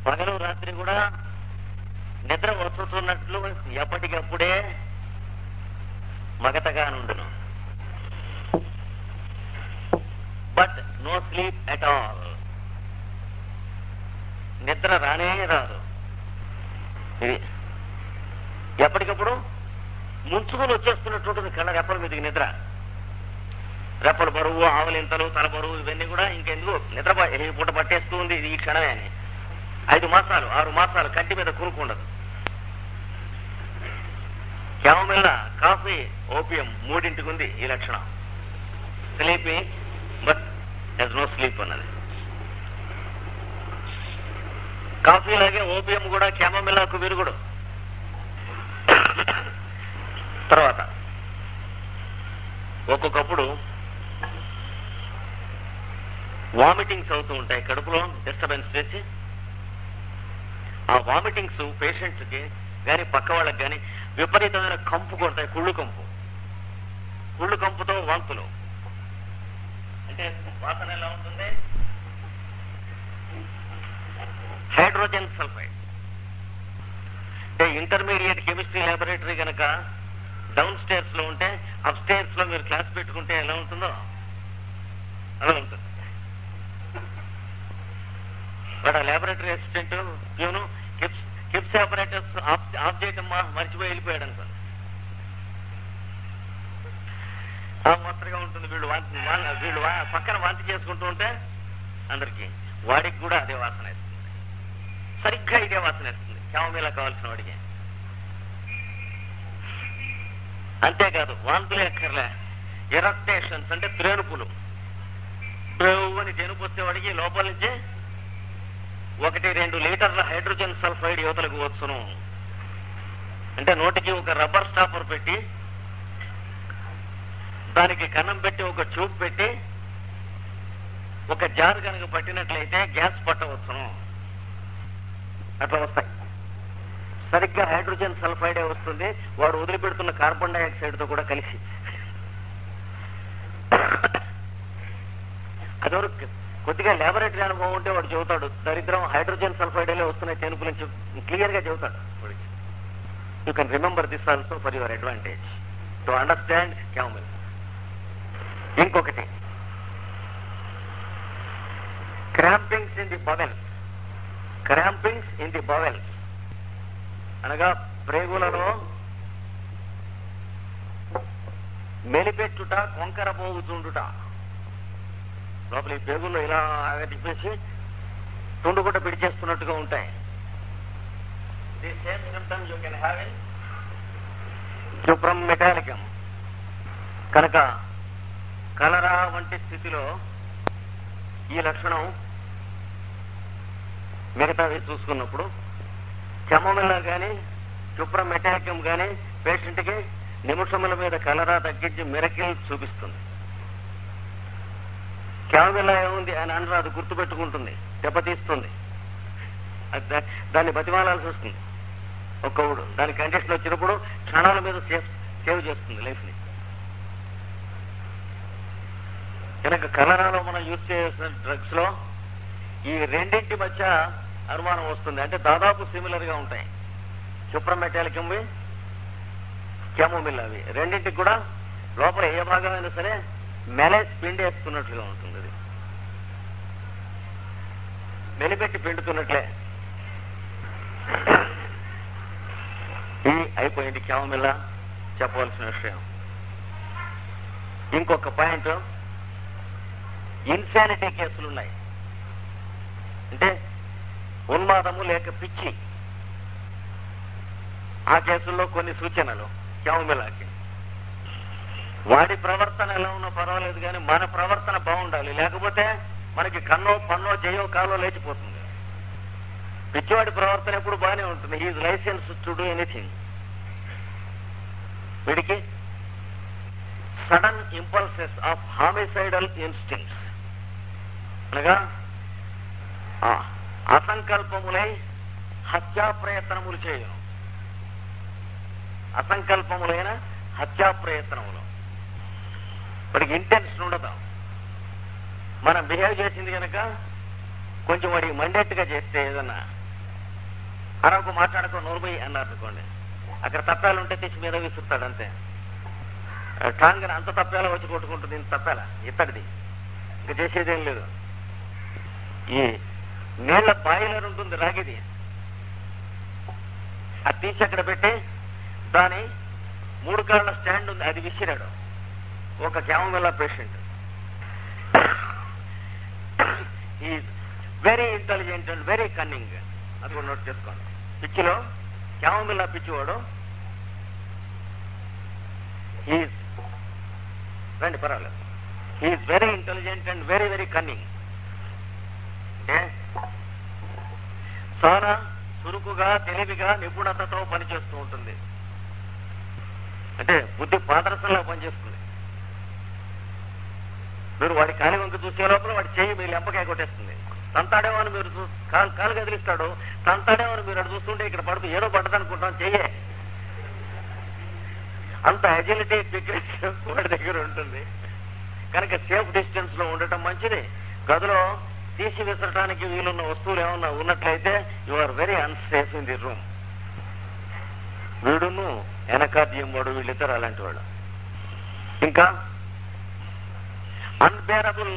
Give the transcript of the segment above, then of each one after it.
పగలు రాత్రి కూడా నిద్ర వస్తున్నట్లు ఎప్పటికప్పుడే మగతగా నుండును. But no sleep at all. నిద్ర రానే రాదు. ఇది ఎప్పటికప్పుడు ముంచుకుని వచ్చేస్తున్నట్టుంటుంది కళ్ళ రెప్పల మీదకి నిద్ర. రెప్పల బరువు, ఆవలింతలు, తల బరువు ఇవన్నీ కూడా ఇంకెందుకు నిద్ర ఈ పూట పట్టేస్తూ ఉంది ఈ క్షణమే అని. 5 మాసాలు 6 మాసాలు కంటి మీద కునుకుండదు. క్యామమిల్లా, కాఫీ, ఓపియం మూడింటికి ఉంది ఈ లక్షణం. Sleeping but he's no sleep అన్నది. కాఫీ లాగే ఓపియం కూడా క్యామమిల్లాకు విరుగుడు. తర్వాత ఒక్కొక్కప్పుడు వామిటింగ్స్ అవుతూ ఉంటాయి, కడుపులో డిస్టర్బెన్స్ చేసి. ఆ వామిటింగ్స్ పేషెంట్స్ కి కానీ పక్క వాళ్ళకి కానీ విపరీతమైన కంపు కొడతాయి. కుళ్ళు కంపు. కుళ్ళు కంపుతో వాంతులు. అంటే వాసన ఎలా ఉంటుంది? Hydrogen sulphide. అంటే ఇంటర్మీడియట్ కెమిస్ట్రీ ల్యాబొరేటరీ కనుక డౌన్ స్టేర్స్ లో ఉంటే అప్ స్టేర్స్ లో మీరు క్లాస్ పెట్టుకుంటే ఎలా ఉంటుందో అలా ఉంటుంది. వాడు laboratory assistant peon Kipp's operators off చేయటం మర్చిపోయి వెళ్ళిపోయాడు అనుకోండి. మొత్తగా ఉంటుంది. వీళ్ళు పక్కన వాంతి చేసుకుంటూ ఉంటే అందరికి వాడికి కూడా అదే వాసన వేస్తుంది. సరిగ్గా ఇదే వాసన వేస్తుంది క్యామమిల్లా కావాల్సిన వాడికి. అంతేకాదు వాంతులు ఎక్కర్లే, ఎరక్టేషన్స్ అంటే త్రేనుపులు. అని జనుపు వచ్చేవాడికి లోపల నుంచి 1-2 లీటర్ల హైడ్రోజన్ సల్ఫైడ్ యువతలకు వచ్చును. అంటే నోటికి ఒక రబ్బర్ స్టాపర్ పెట్టి దానికి కన్నం పెట్టి ఒక ట్యూబ్ పెట్టి ఒక జార్ కనుక పట్టినట్లయితే గ్యాస్ పట్టవచ్చును. అట్లా వస్తాయి. సరిగ్గా హైడ్రోజన్ సల్ఫైడే వస్తుంది, వాడు వదిలిపెడుతున్న కార్బన్ డైఆక్సైడ్ తో కూడా కలిసి. అదొరకు కొద్దిగా ల్యాబొరేటరీ అనుభవం ఉంటే వాడు చెబుతాడు, దరిద్రం హైడ్రోజన్ సల్ఫైడేలే వస్తున్నాయి తెనుపు నుంచి క్లియర్ గా చెబుతాడు. You can remember this also for your advantage to understand chamomile. ఇంకొకటి crampings in the bowels. Crampings in the bowels అనగా ప్రేగులలో మెలిపెట్టుట, కొంకర పోగుతుండుట. లోపల ఈ పేగుల్లో ఇలా తిప్పేసి తుండుగుడ్డ పిడిచేస్తున్నట్టుగా ఉంటాయి. The same symptoms you can have in cuprum metallicum. కనుక కలరా వంటి స్థితిలో ఈ లక్షణం మిగతావి చూసుకున్నప్పుడు క్యామమిల్లా కానీ క్యూప్రమ్ మెటాలికం కానీ పేషెంట్కి నిమిషముల మీద కలరా తగ్గించి మిరకిల్ చూపిస్తుంది. క్యామమిల్లా ఏముంది అని అనరా, అది గుర్తుపెట్టుకుంటుంది, దెబ్బతీస్తుంది. దాన్ని బతిమాలాల్సి వస్తుంది. ఒక్కొక్కడు దాని కండిషన్ వచ్చినప్పుడు క్షణాల మీద సేవ్ చేస్తుంది లైఫ్ ని. కనుక కలరాలో మనం యూజ్ చేసిన డ్రగ్స్ లో ఈ రెండింటి మధ్య అనుమానం వస్తుంది. అంటే దాదాపు సిమిలర్ గా ఉంటాయి. క్యూప్రమ్ మెటాలికమ్వి, క్యామమిల్లావి రెండింటికి కూడా లోపల ఏ భాగమైనా సరే మెలేజ్ పిండేస్తున్నట్లుగా ఉంటుంది. అది మెలిపెట్టి పిండుతున్నట్లే. అయిపోయింది క్యామమిల్లా చెప్పవలసిన విషయం. ఇంకొక పాయింట్, ఇన్సానిటీ కేసులున్నాయి. అంటే ఉన్మాదము లేక పిచ్చి. ఆ కేసుల్లో కొన్ని సూచనలు క్యామమిల్లాకి. వాడి ప్రవర్తన ఎలా ఉన్నా పర్వాలేదు కానీ మన ప్రవర్తన బాగుండాలి. లేకపోతే మనకి కన్నో పన్నో జయో కాలో లేచిపోతుంది. పిచ్చివాడి ప్రవర్తన ఎప్పుడు బాగానే ఉంటుంది. He's licence to do anything. వీడికి sudden impulses of homicidal instincts అనగా అసంకల్పములై హత్యా ప్రయత్నములు చేయను. అసంకల్పములైన హత్యా ప్రయత్నములు. వాడికి ఇంటెన్షన్ ఉండదు. మనం బిహేవ్ చేసింది కనుక కొంచెం వాడికి మండేట్టుగా చేస్తే ఏదన్నా అరవకు మాట్లాడుకో నోరుమయ్యి అన్నారు అనుకోండి, అక్కడ తప్పాలు ఉంటే తెచ్చి మీద విసురుతాడు అంతే. టాంగని అంత తప్పేలా వచ్చి కొట్టుకుంటుంది, ఇంత తప్పేలా ఇత్తడిది, ఇంకా చేసేదేం లేదు. ఈ నీళ్ల బాయిలర్ ఉంటుంది రాగిది, అది తీసి అక్కడ పెట్టి దాని 3 కాళ్ళ స్టాండ్ ఉంది, అది విసిరాడు ఒక chamomilla patient. Is very intelligent and very cunning, అది కూడా నోట్ చేసుకోండి. పిచ్చిలో క్యామోమిల్లా పిచ్చివాడు రండి పర్వాలేదు, he's very intelligent and very very cunning. అంటే చాలా చురుకుగా తెలివిగా నిపుణతతో పనిచేస్తూ ఉంటుంది, అంటే బుద్ధి పాదరసంలో పనిచేస్తుంది. మీరు వాడి కాలి వంక చూసే లోపల వాడి చేయి మీరు లెంపకాయ కొట్టేస్తుంది. తంతాడేమో అని మీరు కాలు కదిలిస్తాడు, తంతాడేమో అని మీరు అటు చూస్తుంటే ఇక్కడ పడుతూ ఏదో పడ్డదనుకుంటాం, చెయ్యే అంత అజిలిటీ ఫిట్నెస్ వాడి దగ్గర ఉంటుంది. కనుక సేఫ్ డిస్టెన్స్ లో ఉండటం మంచిది. గదిలో తీసి విసరటానికి వీలున్న వస్తువులు ఏమన్నా ఉన్నట్లయితే you are very unsafe in the room. వీడును ఎనకార్డియం వాడు, వీళ్ళిద్దరు అలాంటి వాడు. ఇంకా అన్బేరబుల్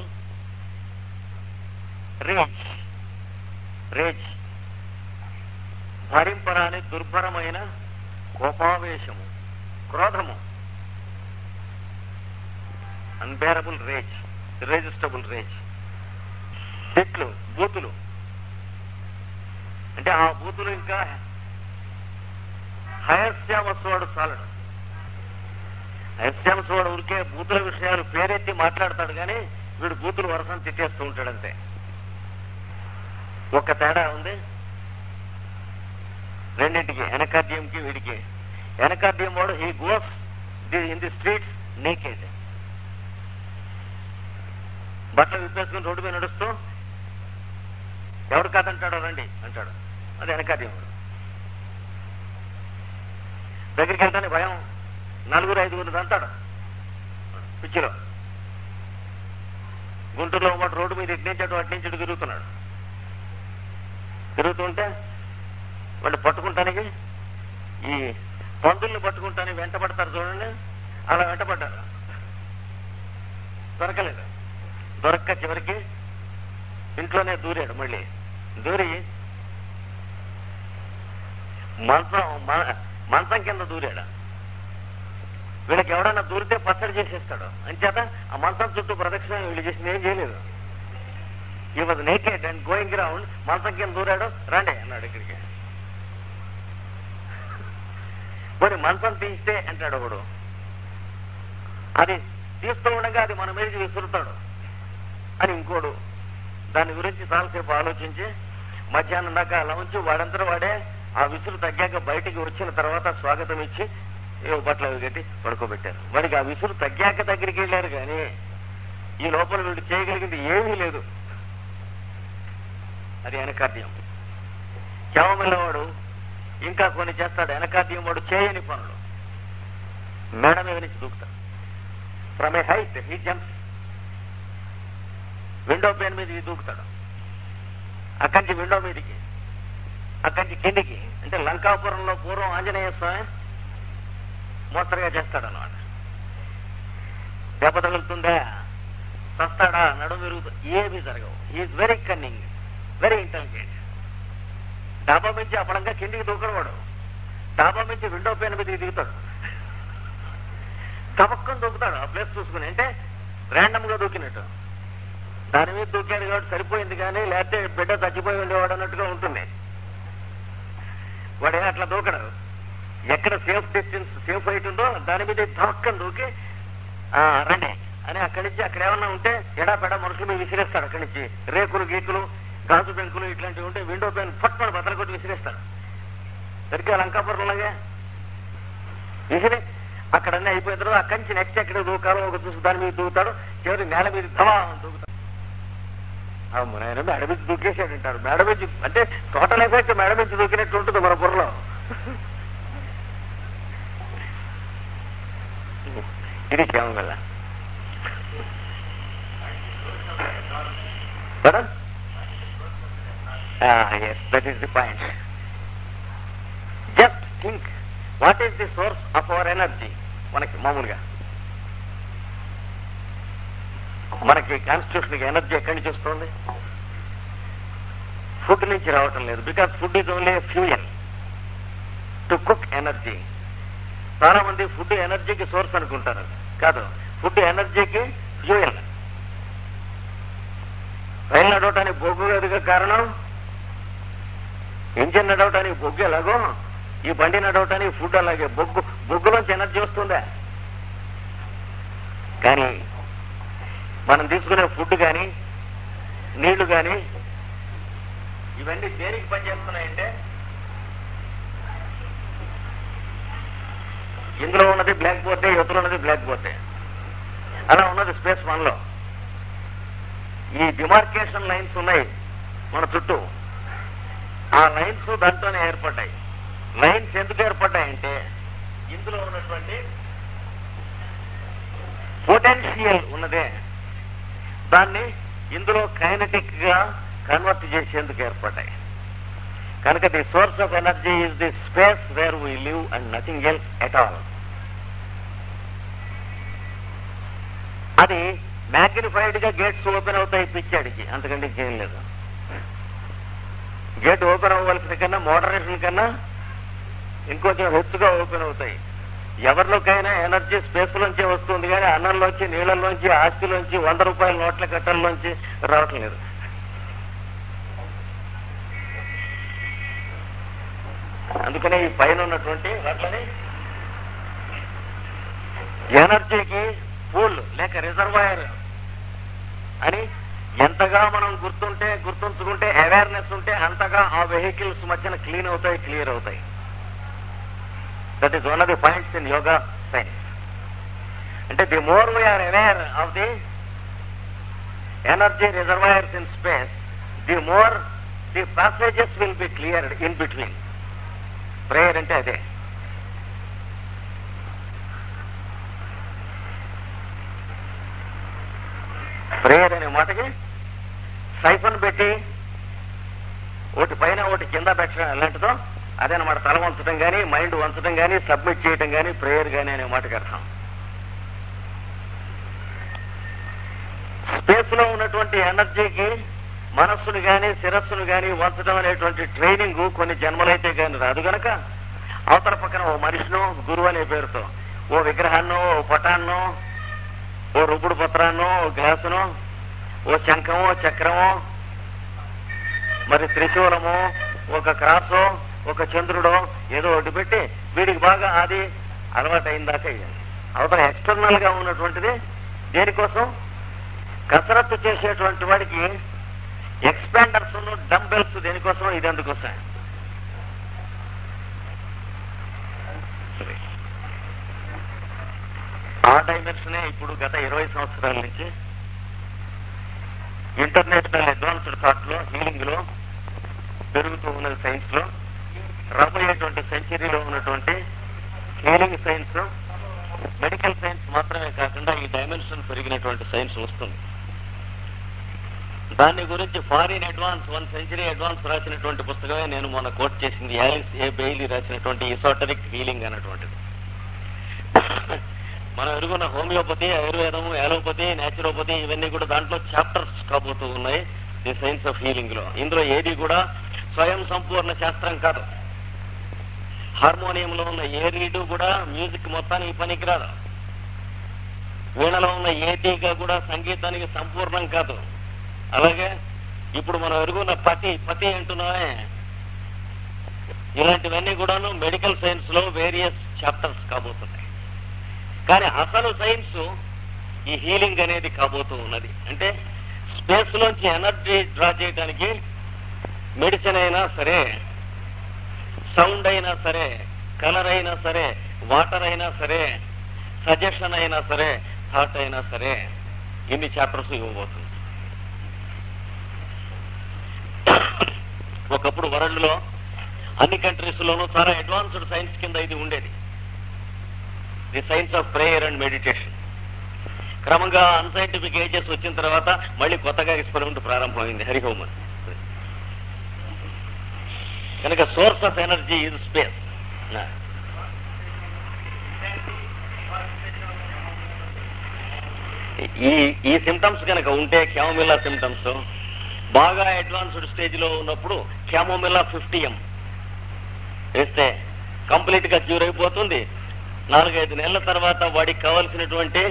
రేజ్, భరింపరాని దుర్భరమైన కోపావేశము, క్రోధము. Unbearable rage, irresistible rage. తిట్లు, బూతులు, అంటే ఆ బూతులు ఇంకా హయస్యామస్వాడు చాలడు. హయస్యామస్వాడు ఊరికే బూతుల విషయాలు పేరెత్తి మాట్లాడతాడు కానీ వీడు బూతులు వరసను తిట్టేస్తూ ఉంటాడంతే. ఒక తేడా ఉంది రెండింటికి, ఎనకార్డియంకి వీడికి. ఎనకార్డియం వాడు he goes in the streets naked, బట్టలు విప్పేసుకుని రోడ్డు మీద నడుస్తూ ఎవరు కాదంటాడో రండి అంటాడు, అది ఎనకార్డియం వాడు. దగ్గరికి వెళ్తానే భయం, 4-5 అంటాడు పిచ్చిలో. గుంటూరులో మాట రోడ్డు మీద ఇటు నుంచి అటు తిరుగుతున్నాడు. తిరుగుతుంటే వాళ్ళు పట్టుకుంటానికి, ఈ పందుల్ని పట్టుకుంటానికి వెంట పడతారు చూడండి, అలా వెంట పడ్డారు. దొరకలేదు, దొరక్క చివరికి ఇంట్లోనే దూరాడు. మళ్ళీ దూరి మంచం కింద దూరాడు. వీళ్ళకి ఎవడన్నా దూరితే పచ్చడి చేసేస్తాడు అంచేత ఆ మంచం చుట్టూ ప్రదక్షిణ వీళ్ళు చేసింది ఏం చేయలేదు. ఈ was naked and going ground, మంచం కింద దూరాడు. రండి అన్నాడు ఇక్కడికి. మరి మంచం తీస్తే అంటాడు ఒకడు, అది తీస్తూ ఉండగా అది మన మీద విసురుతాడు అని ఇంకోడు. దాని గురించి చాలాసేపు ఆలోచించి మధ్యాహ్నం దాకా అలా ఉంచి వాడంతా వాడే ఆ విసురు తగ్గాక బయటికి వచ్చిన తర్వాత స్వాగతం ఇచ్చి బట్టలు అవి కట్టి పడుకోబెట్టారు. వాడికి ఆ విసురు తగ్గాక దగ్గరికి వెళ్ళారు కానీ ఈ లోపల వీడు చేయగలిగింది ఏమీ లేదు. అది ఎనకార్డియం. క్యామోమిల్లా ఇంకా కొన్ని చేస్తాడు. ఎనకార్డియం వాడు చేయని పనులు. మేడ మీద నుంచి దూకుతాడు. From a height he jumps. Window pane మీద దూకుతాడు. అక్కడి నుంచి విండో మీదకి, అక్కడి నుంచి కిందికి. అంటే లంకాపురంలో పూర్వం ఆంజనేయ స్వామి మోస్తరుగా చేస్తాడు అన్నమాట. దెబ్బ తగులుతుందా, చస్తాడా, నడుము విరుగుతుంది, ఏమీ జరగవు. He's very cunning, very intelligent. డాబా నుంచి అప్పడంగా కిందికి దూకడు వాడు. డాబా నుంచి విండో పైన మీద దిగుతాడు. తపక్కని దూకుతాడు ఆ ప్లేస్ చూసుకుని. అంటే ర్యాండమ్ గా దూకినట్టు. దాని మీద దూకాడు కాబట్టి సరిపోయింది, కానీ లేకపోతే బిడ్డ చచ్చిపోయి ఉండేవాడు అన్నట్టుగా ఉంటుంది. వాడే అట్లా దూకడు. ఎక్కడ సేఫ్ డిస్టెన్స్, సేఫ్ హైట్ ఉందో దాని మీద తపక్కని దూకి రండి అని అక్కడి నుంచి అక్కడ ఏమన్నా ఉంటే ఎడాపెడా మనుషుల మీద విసిరేస్తాడు. అక్కడి నుంచి రేకులు గీకులు గాజు బెంకులు ఇట్లాంటివి ఉంటే విండో పైన పట్టుకొని బద్దలు కొట్టి విసిరేస్తాడు. సరిగ్గా లంకాపురంలాగే విసిరి అక్కడన్నీ అయిపోయిన తర్వాత అక్కడి నుంచి నెక్స్ట్ ఎక్కడ దూకాలో ఒక చూసి దాని మీద దూకుతాడు. చివరి నేల మీద ధవా దూకుతాడు. ఆయన మేడ నుంచి దూకేసాడంటారు. మేడ నుంచి అంటే టోటల్ ఎఫెక్ట్ మేడ నుంచి దూకినట్టు ఉంటుంది మన బుర్రలో. ఇది క్యామోమిల్లా. Yes, that is the point. Think what is the source of our energy. మనకి మామూలుగా మనకి కాన్స్టిట్యూషన్కి ఎనర్జీ ఎక్కడి నుంచి వస్తుంది? ఫుడ్ నుంచి రావటం లేదు. Because food is only fuel to cook energy. చాలా మంది ఫుడ్ ఎనర్జీకి సోర్స్ అనుకుంటారు. కాదు, ఫుడ్ ఎనర్జీకి ఫ్యూయల్. రైలు నడవటానికి బొగ్గు ఎదుగా కారణం, ఇంజిన్ నడవటానికి బొగ్గు ఎలాగో ఈ బండి నడవటానికి ఫుడ్ అలాగే. బొగ్గులోంచి ఎనర్జీ వస్తుందా? కానీ మనం తీసుకునే ఫుడ్ కానీ నీళ్లు కానీ ఇవన్నీ దేనికి పనిచేస్తున్నాయంటే, ఇందులో ఉన్నది బ్లాక్ బోర్డే, యువతలో ఉన్నది బ్లాక్ బోర్డే. అలా ఉన్నది స్పేస్ వన్లో. ఈ డిమార్కేషన్ లైన్స్ ఉన్నాయి మన చుట్టూ. ఆ లైన్స్ దాంట్లోనే ఏర్పడ్డాయి. లైన్స్ ఎందుకు ఏర్పడ్డాయంటే, ఇందులో ఉన్నటువంటి పొటెన్షియల్ ఉన్నదే దాన్ని ఇందులో కైనటిక్ గా కన్వర్ట్ చేసేందుకు ఏర్పడ్డాయి. కనుక the source of energy is the space where we live and nothing else at all. అది మ్యాగ్నిఫైడ్ గా గేట్స్ ఓపెన్ అవుతాయి పిచ్చాడికి, అంతకంటే ఇంకేం లేదు. గేట్ ఓపెన్ అవ్వవలసిన కన్నా మోడరేషన్ కన్నా ఇంకొంచెం హెచ్చుగా ఓపెన్ అవుతాయి. ఎవరిలోకైనా ఎనర్జీ స్పేస్ లోంచే వస్తుంది కానీ అన్నంలోంచి, నీళ్లలోంచి, ఆస్తిలోంచి, 100 రూపాయల నోట్ల కట్టల్లోంచి రావటం లేదు. అందుకనే ఈ పైన ఉన్నటువంటి వాటిని ఎనర్జీకి పూల్ లేక రిజర్వాయర్ అని ఎంతగా మనం గుర్తుంచుకుంటే అవేర్నెస్ ఉంటే అంతగా ఆ వెహికల్స్ మధ్యన క్లీన్ అవుతాయి, క్లియర్ అవుతాయి. That is one of the points in yoga science. అంటే the more we are aware of the energy reservoirs in space, the more the passages will be cleared in between. Prayer అంటే అదే. Prayer అనే మాటకి siphon పెట్టి ఒకటి పైన ఒకటి కింద పెట్టడం ఎలాంటిదో అదేనమాట. తల వంచడం కానీ, మైండ్ వంచడం కానీ, సబ్మిట్ చేయడం కానీ ప్రేయర్ కానీ అనే మాటకి అర్థం. స్పేస్ లో ఉన్నటువంటి ఎనర్జీకి మనస్సును కానీ శిరస్సును కానీ వంచడం అనేటువంటి ట్రైనింగ్ కొన్ని జన్మలైతే కానీ రాదు. గనక అవతల పక్కన ఓ మనిషినో గురువు అనే పేరుతో ఓ విగ్రహాన్నో, ఓ పటాన్నో, ఓ రుబ్బుడు పత్రాన్నో, ఓ గ్లాసునో, ఓ శంఖమో, చక్రమో, మరి త్రిశూలమో, ఒక క్రాసో, ఒక చంద్రుడో ఏదో ఒకటి పెట్టి వీడికి బాగా అది అలవాటు అయిందాక ఇవ్వాలి. అవతల ఎక్స్టర్నల్ గా ఉన్నటువంటిది దేనికోసం? కసరత్తు చేసేటువంటి వాడికి ఎక్స్పాండర్స్, డంబెల్స్ దేనికోసం? ఇది అందుకోసం. ఆ డైమెన్షనే ఇప్పుడు గత 20 సంవత్సరాల నుంచి ఇంటర్నేషనల్ అడ్వాన్స్డ్ థాట్ లో, హీలింగ్ లో పెరుగుతూ ఉన్నది. సైన్స్ లో రాబోయేటువంటి సెంచరీలో ఉన్నటువంటి హీలింగ్ సైన్స్, మెడికల్ సైన్స్ మాత్రమే కాకుండా ఈ డైమెన్షన్ పెరిగినటువంటి సైన్స్ వస్తుంది. దాని గురించి ఫారిన్ అడ్వాన్స్, 1 సెంచరీ అడ్వాన్స్ రాసినటువంటి పుస్తకమే నేను మొన్న కోట్ చేసింది. యాలిస్ ఏ బెయిలీ రాసినటువంటి ఈసోటరిక్ హీలింగ్ అన్నటువంటిది. మనం ఎరుగున్న హోమియోపతి, ఆయుర్వేదము, యాలోపతి, న్యాచురోపతి ఇవన్నీ కూడా దాంట్లో చాప్టర్స్ కాబోతూ ఉన్నాయి ది సైన్స్ ఆఫ్ హీలింగ్ లో. ఇందులో ఏది కూడా స్వయం సంపూర్ణ శాస్త్రం కాదు. హార్మోనియంలో ఉన్న ఏ రీడు కూడా మ్యూజిక్ మొత్తానికి పనికిరాదు. వీణలో ఉన్న ఏ తీగ కూడా సంగీతానికి సంపూర్ణం కాదు. అలాగే ఇప్పుడు మనం ఎరుగున్న పతి అంటున్నామే, ఇలాంటివన్నీ కూడాను మెడికల్ సైన్స్ లో వేరియస్ చాప్టర్స్ కాబోతున్నాయి. కానీ అసలు సైన్స్ ఈ హీలింగ్ అనేది కాబోతూ ఉన్నది. అంటే స్పేస్ లోంచి ఎనర్జీ డ్రా చేయడానికి మెడిసిన్ అయినా సరే, సౌండ్ అయినా సరే, కలర్ అయినా సరే, వాటర్ అయినా సరే, సజెషన్ అయినా సరే, థాట్ అయినా సరే, ఇన్ని చాప్టర్స్ ఇవ్వబోతుంది. ఒకప్పుడు వరల్డ్ లో అన్ని కంట్రీస్ లోనూ చాలా అడ్వాన్స్డ్ సైన్స్ కింద ఇది ఉండేది, the science of prayer and meditation. క్రమంగా అన్సైంటిఫిక్ ఏజెస్ వచ్చిన తర్వాత మళ్ళీ కొత్తగా ఎక్స్పెరిమెంట్ ప్రారంభమైంది, హరిహోమన్. కనుక source of energy is space. ఈ సిమ్టమ్స్ కనుక ఉంటే క్యామోమిల్లా సిమ్టమ్స్ బాగా అడ్వాన్స్డ్ స్టేజ్ లో ఉన్నప్పుడు క్యామోమిల్లా 50M వేస్తే కంప్లీట్ గా క్యూర్ అయిపోతుంది. 4-5 నెలల తర్వాత వాడికి కావలసినటువంటి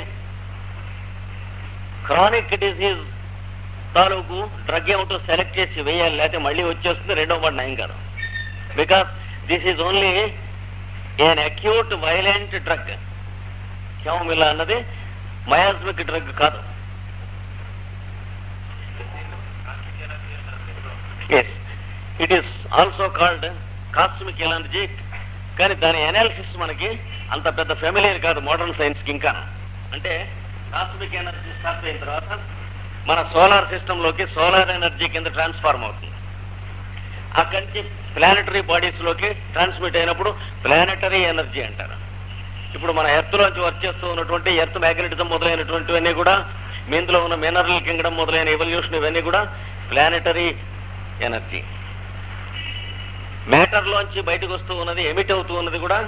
క్రానిక్ డిసీజ్ తాలూకు డ్రగ్ ఏమిటో సెలెక్ట్ చేసి వేయాలి, లేకపోతే మళ్ళీ వచ్చేస్తుంది, రెండో మాట నయం కాదు. Because this is only an acute violent drug. Chamomilla అన్నది మయాస్మిక్ డ్రగ్ కాదు. Yes, it is also called cosmic energy. కానీ దాని అనాలిసిస్ మనకి అంత పెద్ద ఫెమిలియర్ కాదు మోడర్న్ సైన్స్ కి. ఇంకా అంటే కాస్మిక్ ఎనర్జీ స్టార్ట్ అయిన తర్వాత మన సోలార్ సిస్టమ్ లోకి సోలార్ ఎనర్జీ కింద ట్రాన్స్ఫార్మ్ అవుతుంది. అక్కడి నుంచి ప్లానటరీ బాడీస్ లోకి ట్రాన్స్మిట్ అయినప్పుడు ప్లానటరీ ఎనర్జీ అంటారు. ఇప్పుడు మన ఎర్త్ లోంచి వచ్చేస్తూ ఉన్నటువంటి ఎర్త్ మ్యాగ్నెటిజం మొదలైనటువంటివన్నీ కూడా, ఇందులో ఉన్న మినరల్ కింగ్డమ్ మొదలైన ఎవల్యూషన్, ఇవన్నీ కూడా ప్లానటరీ ఎనర్జీ. మ్యాటర్ లోంచి బయటకు వస్తూ ఉన్నది, ఎమిట్ అవుతూ ఉన్నది కూడా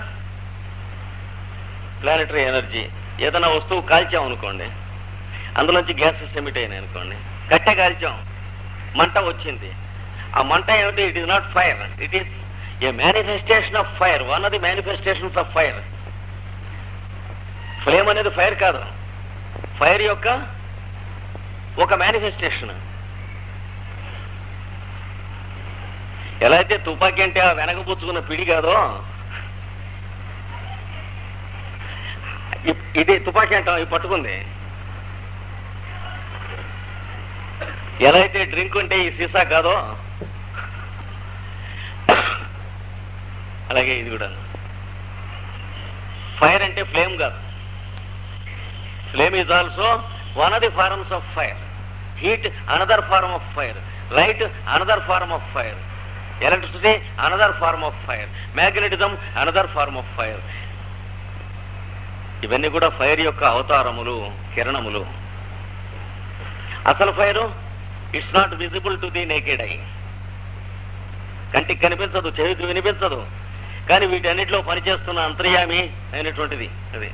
ప్లానటరీ ఎనర్జీ. ఏదైనా వస్తువు కాల్చాం అనుకోండి, అందులోంచి గ్యాసెస్ ఎమిట్ అయినాయి అనుకోండి. కట్టె కాల్చాం, మంట వచ్చింది. ఆ మంట ఏమిటి? It is not fire, it is a manifestation of fire. One of the manifestations of fire. Flame అనేది ఫైర్ కాదు, ఫైర్ యొక్క ఒక మేనిఫెస్టేషన్. ఎలా అయితే తుపాకీ అంటే ఆ వెనకపుచ్చుకున్న పిడి కాదో, ఇది తుపాకీ అంటాం, ఇది పట్టుకుంది. ఎలా అయితే డ్రింక్ అంటే ఈ సీసా కాదో, అలాగే ఇది కూడా. ఫైర్ అంటే ఫ్లేమ్ కాదు. Flame is also one of the forms of fire. Heat another form of fire. Light another form of fire. Electricity another form of fire. Magnetism another form of fire. ఇవన్నీ కూడా fire యొక్క అవతారములు, కిరణములు. అసలు fire it's not visible to the naked eye. కంటికి కనిపించదు, చెవికి వినిపించదు, కానీ వీటన్నిటిలో పనిచేస్తున్న అంతర్యామి అయినటువంటిది అది.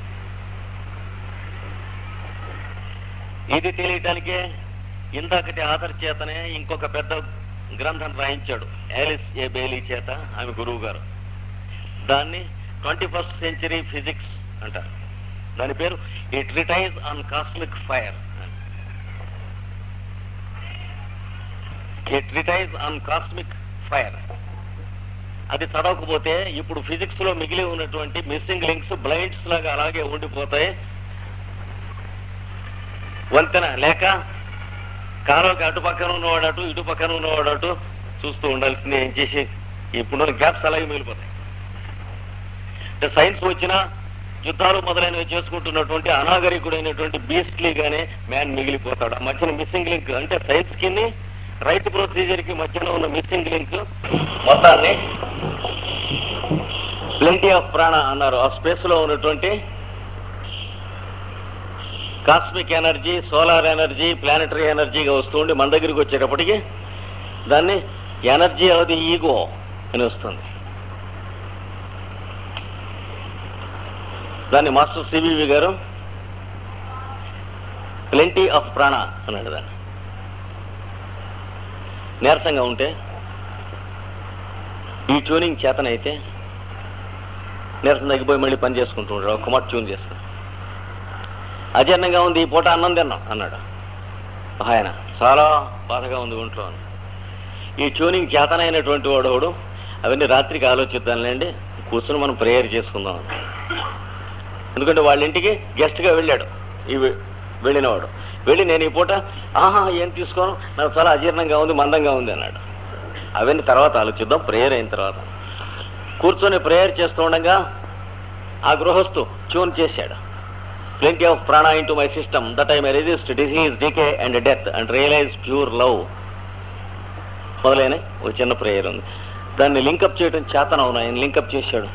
ఇది తెలియటానికే ఇందాకటి ఆధార్ చేతనే ఇంకొక పెద్ద గ్రంథం రాయించాడు ఆలిస్ ఏ బెయిలీ చేత, ఆమె గురువు గారు. దాన్ని 21st century ఫిజిక్స్ అంటారు. దాని పేరు a treatise on cosmic fire. A treatise on cosmic fire. అది చదవకపోతే ఇప్పుడు ఫిజిక్స్ లో మిగిలి ఉన్నటువంటి మిస్సింగ్ లింక్స్ బ్లైండ్స్ లాగా అలాగే ఉండిపోతాయి. వంతెన లేక కాలువకి అటు పక్కన ఉన్నవాడు అటు, ఇటు పక్కన ఉన్నవాడు అటు చూస్తూ ఉండాల్సింది. ఏం చేసి ఇప్పుడు గ్యాప్స్ అలాగే మిగిలిపోతాయి. అంటే సైన్స్ వచ్చినా యుద్ధాలు మొదలైనవి చేసుకుంటున్నటువంటి అనాగరికుడైనటువంటి బీస్ట్లీగానే మ్యాన్ మిగిలిపోతాడు. ఆ మధ్యన మిస్సింగ్ లింక్ అంటే సైన్స్ కి రైట్ ప్రొసీజర్ కి మధ్యలో ఉన్న మిస్సింగ్ లింక్ మొత్తాన్ని ప్లెంటీ ఆఫ్ ప్రాణ అన్నారు. ఆ స్పేస్ లో ఉన్నటువంటి cosmic energy, solar energy, planetary ఎనర్జీగా వస్తూ ఉండి మన దగ్గరికి వచ్చేటప్పటికి దాన్ని ఎనర్జీ ఆఫ్ ది ఈగో అని వస్తుంది. దాన్ని మాస్టర్ సిబివి గారు ప్లెంటీ ఆఫ్ ప్రాణ అన్నాడు. దాన్ని నీరసంగా ఉంటే ఈ ట్యూనింగ్ చేతనైతే నీరసం తగ్గిపోయి మళ్ళీ పని చేసుకుంటూ ఉంటాడు. ఒక మాట ట్యూన్ చేస్తాడు. అజీర్ణంగా ఉంది, ఈ పూట అన్నం తిన్నాం అన్నాడు ఆయన. చాలా బాధగా ఉంది ఒంట్లో. ఈ ట్యూనింగ్ చేతనైనటువంటి వాడు అవన్నీ రాత్రికి ఆలోచిద్దాంలేండి, కూర్చొని మనం ప్రేయర్ చేసుకుందాం. ఎందుకంటే వాళ్ళ ఇంటికి గెస్ట్ గా వెళ్ళాడు ఈ వెళ్ళినవాడు. వెళ్ళి నేను ఈ పూట ఏం తీసుకోను, నాకు చాలా అజీర్ణంగా ఉంది, మందంగా ఉంది అన్నాడు. అవన్నీ తర్వాత ఆలోచిద్దాం, ప్రేయర్ అయిన తర్వాత. కూర్చొని ప్రేయర్ చేస్తూ ఉండగా ఆ గృహస్థు ట్యూన్ చేశాడు. Plenty of prana into my system that I may resist disease, decay and death and realize pure love. మొదలైన ఒక చిన్న ప్రేయర్ ఉంది. దాన్ని లింకప్ చేయడం చేతనవును. ఆయన లింకప్ చేశాడు.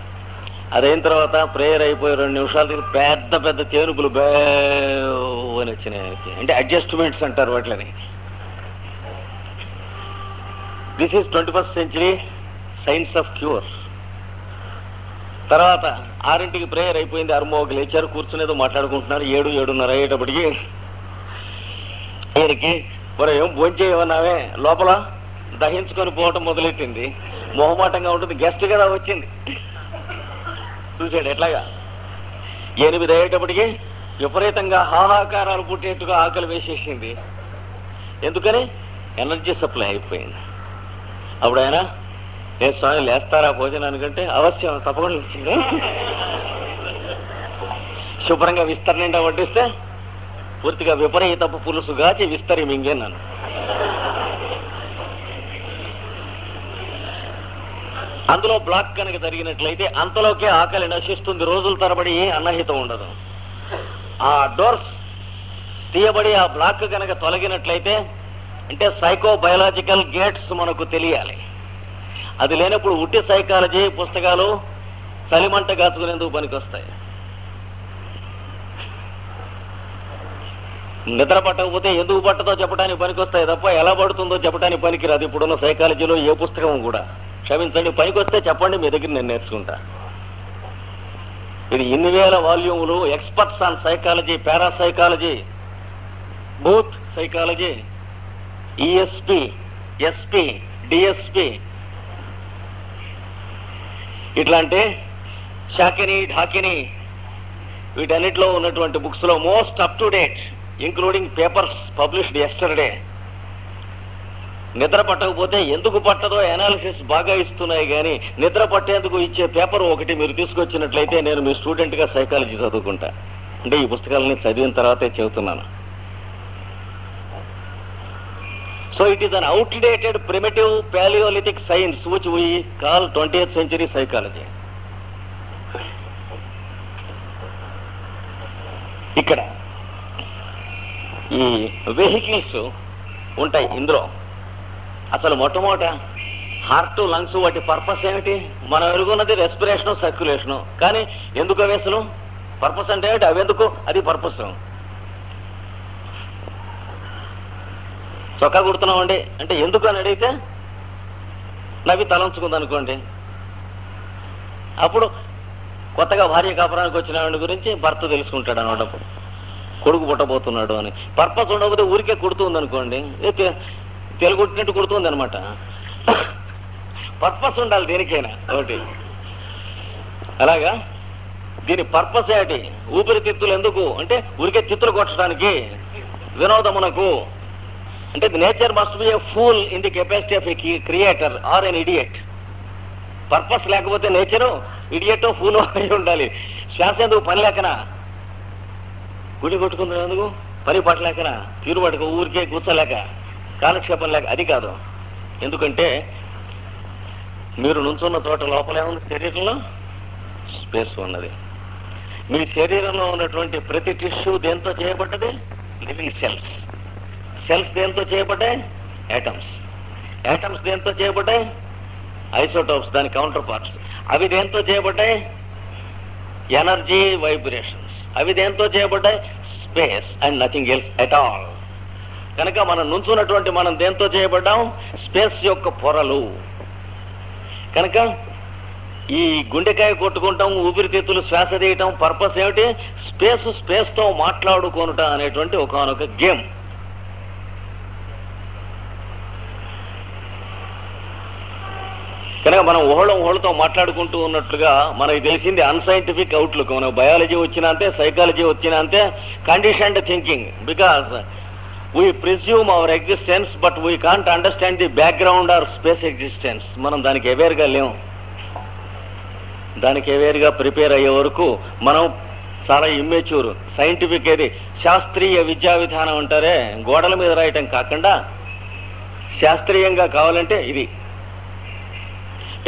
అదైన తర్వాత ప్రేయర్ అయిపోయి 2 నిమిషాల పెద్ద పెద్ద తేనుపులు అని వచ్చినాయి ఆయనకి. అంటే అడ్జస్ట్మెంట్స్ అంటారు వాటిని. This is 21st century science of cure. తర్వాత 6ంటికి ప్రేయర్ అయిపోయింది. అరుమోగ లేచారు, కూర్చునేదో మాట్లాడుకుంటున్నారు. 7-7:30 అయ్యేటప్పటికి ఈయనకి మరి ఏం భోంచేయమన్నావే లోపల దహించుకొని పోవటం మొదలెట్టింది. మొహమాటంగా ఉంటుంది, గెస్ట్ కదా వచ్చింది. చూసాడు ఎట్లాగా. 8 అయ్యేటప్పటికి విపరీతంగా హాహాకారాలు పుట్టేట్టుగా ఆకలి వేసేసింది. ఎందుకని? ఎనర్జీ సప్లై అయిపోయింది. అప్పుడు ఆయన ఏ స్వామి లేస్తారా భోజనానికంటే అవశ్యం తప్పకుండా వచ్చింది. శుభ్రంగా విస్తర నిండా వడ్డిస్తే పూర్తిగా విపరీతపు పులుసు గాచి విస్తరి మింగేన్నాను. అందులో బ్లాక్ కనుక జరిగినట్లయితే అంతలోకే ఆకలి నశిస్తుంది. రోజుల తరబడి అన్నహితం ఉండదు. ఆ డోర్స్ తీయబడి ఆ బ్లాక్ కనుక తొలగినట్లయితే అంటే సైకో బయలాజికల్ గేట్స్ మనకు తెలియాలి. అది లేనప్పుడు ఉట్టి సైకాలజీ పుస్తకాలు చలిమంట కాచుకునేందుకు పనికొస్తాయి. నిద్ర పట్టకపోతే ఎందుకు పట్టదో చెప్పడానికి పనికొస్తాయి తప్ప ఎలా పడుతుందో చెప్పడానికి పనికిరాదు. ఇప్పుడున్న సైకాలజీలో ఏ పుస్తకం కూడా. క్షమించండి, పనికొస్తే చెప్పండి, మీ దగ్గర నేను నేర్చుకుంటా. ఇది ఇన్ని వేల వాల్యూములు. ఎక్స్పర్ట్స్ ఆన్ సైకాలజీ, పారాసైకాలజీ, బూత్ సైకాలజీ, ఈఎస్పి, ఎస్పి, డిఎస్పి, ఇట్లాంటి షాకిని, ఢాకిని, వీటన్నిటిలో ఉన్నటువంటి బుక్స్ లో most up to date including papers published yesterday. నిద్ర పట్టకపోతే ఎందుకు పట్టదో అనాలిసిస్ బాగా ఇస్తున్నాయి, కానీ నిద్ర పట్టేందుకు ఇచ్చే పేపర్ ఒకటి మీరు తీసుకొచ్చినట్లయితే నేను మీ స్టూడెంట్ గా సైకాలజీ చదువుకుంటా. అంటే ఈ పుస్తకాలని చదివిన తర్వాతే చెబుతున్నాను. So it is an outdated primitive palaeolithic science which we call 20th century psychology. ఇక్కడ ఈ వెహికల్స్ ఉంటాయి. ఇందులో అసలు మొట్టమొదట హార్ట్, లంగ్స్, వాటి పర్పస్ ఏమిటి? మనం ఎరుగున్నది రెస్పిరేషను, సర్క్యులేషను. కానీ ఎందుకు అవి అసలు? పర్పస్ అంటే ఏమిటి? అవెందుకు? అది పర్పస్. చొక్కా కుడుతున్నామండి అంటే ఎందుకు అని అడిగితే నవ్వి తలంచుకుంది అనుకోండి. అప్పుడు కొత్తగా భార్య కాపురానికి వచ్చిన వాడి గురించి భర్త తెలుసుకుంటాడు అన్నమాట. కొడుకు పుట్టబోతున్నాడు అని. పర్పస్ ఉండకపోతే ఊరికే కుడుతుంది అనుకోండి, తెలుగుట్టినట్టు కుడుతుంది అనమాట. పర్పస్ ఉండాలి దేనికైనా ఒకటి. అలాగా దీని పర్పస్ ఏంటి? ఊపిరితిత్తులు ఎందుకు అంటే ఊరికే చిత్తులు కొట్టడానికి, వినోదమునకు. అంటే nature must be A pool in the capacity of A creator are N idiot. Purpose లేకపోతే నేచరు ఇడియటో ఫూలో అయి ఉండాలి. శ్వాస ఎందుకు? పని లేకనా? గుడి కొట్టుకున్నందుకు పని పట్టలేకనా? తీరుబడికి ఊరికే కూర్చోలేక, కాలక్షేపం లేక? అది కాదు. ఎందుకంటే మీరు నుంచున్న చోట లోపలే ఉంది, శరీరంలో స్పేస్ ఉన్నది. మీ శరీరంలో ఉన్నటువంటి ప్రతి టిష్యూ దేంతో చేయబడ్డది? Living cells. సెల్స్ దేంతో చేయబడ్డాయి? యాటమ్స్. యాటమ్స్ దేంతో చేయబడ్డాయి? ఐసోటోప్స్, దాని కౌంటర్ పార్ట్స్. అవి దేంతో చేయబడ్డాయి? Energy vibrations. అవి దేంతో చేయబడ్డాయి? Space and nothing else at all. కనుక మనం నుంచున్నటువంటి మనం దేంతో చేయబడ్డాం? స్పేస్ యొక్క పొరలు. కనుక ఈ గుండెకాయ కొట్టుకుంటాం, ఊపిరితిత్తులు శ్వాస తీయటం పర్పస్ ఏమిటి? స్పేస్ తో మాట్లాడుకోనుట అనేటువంటి ఒకనొక గేమ్. కనుక మనం ఊహళతో మాట్లాడుకుంటూ ఉన్నట్లుగా మనకి తెలిసింది అన్సైంటిఫిక్ అవుట్లుక్. మనకు బయాలజీ వచ్చినా అంతే, సైకాలజీ వచ్చినా అంతే, conditioned thinking. Because we presume hour existence but we can't understand the background or space existence. మనం దానికి అవేర్గా లేము. దానికి అవేర్గా ప్రిపేర్ అయ్యే వరకు మనం చాలా ఇమ్మెచ్యూర్. సైంటిఫిక్ ఏది? శాస్త్రీయ విద్యా విధానం అంటారే, గోడల మీద రాయటం కాకుండా శాస్త్రీయంగా కావాలంటే ఇది.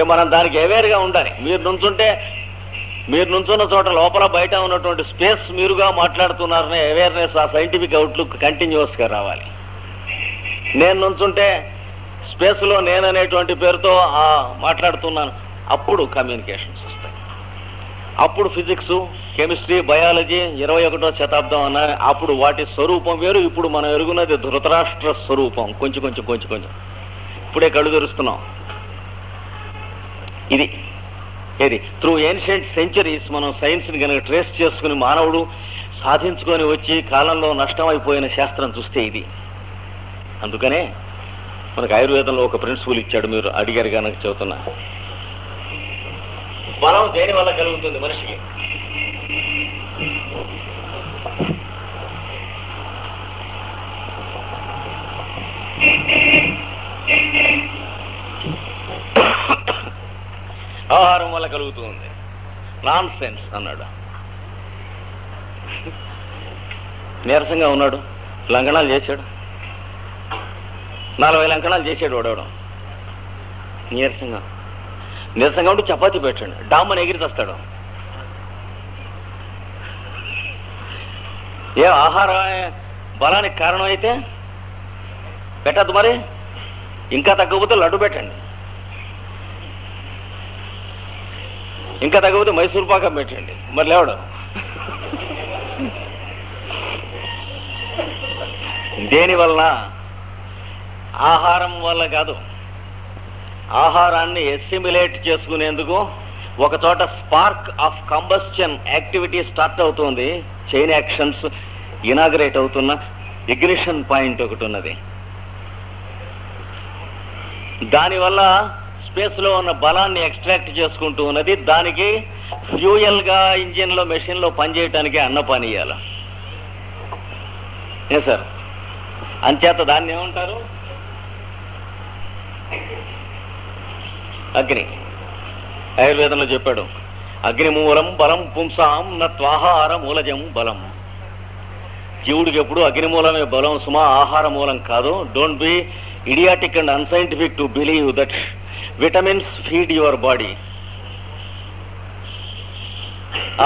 మనం దానికి అవేర్గా ఉండాలి. మీరు నుంచున్న చోట లోపల బయట ఉన్నటువంటి స్పేస్ మీరుగా మాట్లాడుతున్నారనే అవేర్నెస్, ఆ సైంటిఫిక్ అవుట్లుక్ కంటిన్యూస్ గా రావాలి. నేను నుంచుంటే స్పేస్ లో నేననేటువంటి పేరుతో మాట్లాడుతున్నాను, అప్పుడు కమ్యూనికేషన్స్ వస్తాయి. అప్పుడు ఫిజిక్స్, కెమిస్ట్రీ, బయాలజీ 21వ శతాబ్దం అన్న అప్పుడు వాటి స్వరూపం వేరు. ఇప్పుడు మనం ఎరుగున్నది ధృతరాష్ట్ర స్వరూపం. కొంచెం ఇప్పుడే కళ్ళు తెరుస్తున్నాం. ఇది ఏది త్రూ ఏన్షియంట్ సెంచరీస్ మనం సైన్స్ని కనుక ట్రేస్ చేసుకుని మానవుడు సాధించుకొని వచ్చి కాలంలో నష్టమైపోయిన శాస్త్రం చూస్తే ఇది. అందుకనే మనకు ఆయుర్వేదంలో ఒక ప్రిన్సిపల్ ఇచ్చాడు, మీరు అడిగారు కనుక చెబుతున్నా. బలం దేని వల్ల కలుగుతుంది మనిషికి? ఆహారం వల్ల కలుగుతుంది. నాన్ సెన్స్ అన్నాడు. నీరసంగా ఉన్నాడు, లంకణాలు చేశాడు, 40 లంకణాలు చేశాడు వాడవడం. నీరసంగా ఉండి చపాతీ పెట్టండి, డామ్మని ఎగిరి తెస్తాడు. ఏ ఆహారం బలానికి కారణం అయితే పెట్టద్దు మరి. ఇంకా తగ్గకపోతే లడ్డు పెట్టండి, ఇంకా తగ్గకపోతే మైసూర్ పాకం పెట్టండి, మరి లేవడం. దేని వలన? ఆహారం వల్ల కాదు. ఆహారాన్ని ఎస్టిమ్యులేట్ చేసుకునేందుకు ఒక చోట spark of combustion activity start అవుతుంది. చైన్ యాక్షన్స్ ఇనాగరేట్ అవుతున్న ఇగ్నిషన్ పాయింట్ ఒకటి ఉన్నది. దానివల్ల స్పేస్ లో ఉన్న బలాన్ని ఎక్స్ట్రాక్ట్ చేసుకుంటూ ఉన్నది. దానికి ఫ్యూయల్ గా ఇంజిన్ లో మెషిన్ లో పనిచేయటానికి అన్నపానీయాలు. ఏ సార్, అంచేత దాన్ని ఏమంటారు? అగ్ని. ఆయుర్వేదంలో చెప్పాడు, అగ్నిమూలం బలం పుంసాం నత్వాహార మూలజం బలం. జీవుడికి ఎప్పుడు అగ్నిమూలమే బలం సుమా, ఆహార మూలం కాదు. Don't be idiotic and unscientific to believe that vitamins feed your body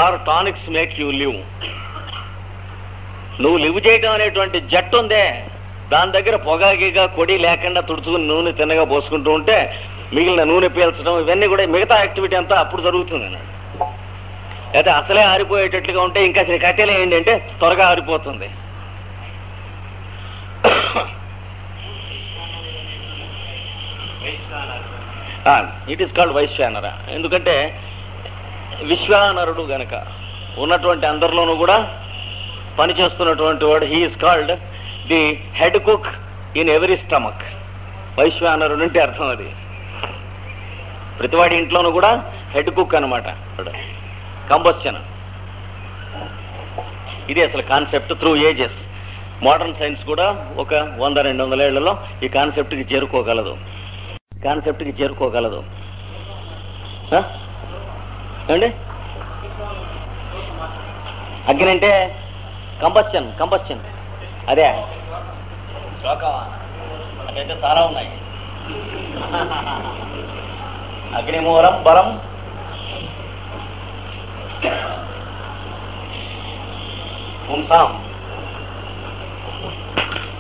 or tonics make you live. నువ్వు లివ్ చేయటం అనేటువంటి జట్టు ఉందే, దాని దగ్గర పొగాగిగా కొడి లేకుండా తుడుచుకుని నూనె తిన్నగా పోసుకుంటూ ఉంటే మిగిలిన నూనె పీల్చడం ఇవన్నీ కూడా మిగతా యాక్టివిటీ అంతా అప్పుడు జరుగుతుంది అన్నాడు. అయితే అసలే ఆరిపోయేటట్లుగా ఉంటే ఇంకా కట్టెలు ఏంటి అంటే త్వరగా ఆరిపోతుంది. It is called Vaishvanara. ఎందుకంటే విశ్వానరుడు గనక ఉన్నటువంటి అందరిలోనూ కూడా పనిచేస్తున్నటువంటి వాడు. He is called the head cook in every stomach. వైశ్వానరుడు అంటే అర్థం అది. ప్రతివాడి ఇంట్లోనూ కూడా హెడ్ కుక్ అనమాట. కంబస్షన్ ఇది అసలు concept through ages. Modern science కూడా ఒక 100-200 ఏళ్లలో ఈ కాన్సెప్ట్కి చేరుకోగలదు. ఏమండి? అగ్ని అంటే కంబస్షన్ అదే అదైతే చాలా ఉన్నాయి. అగ్నిమూలం బలం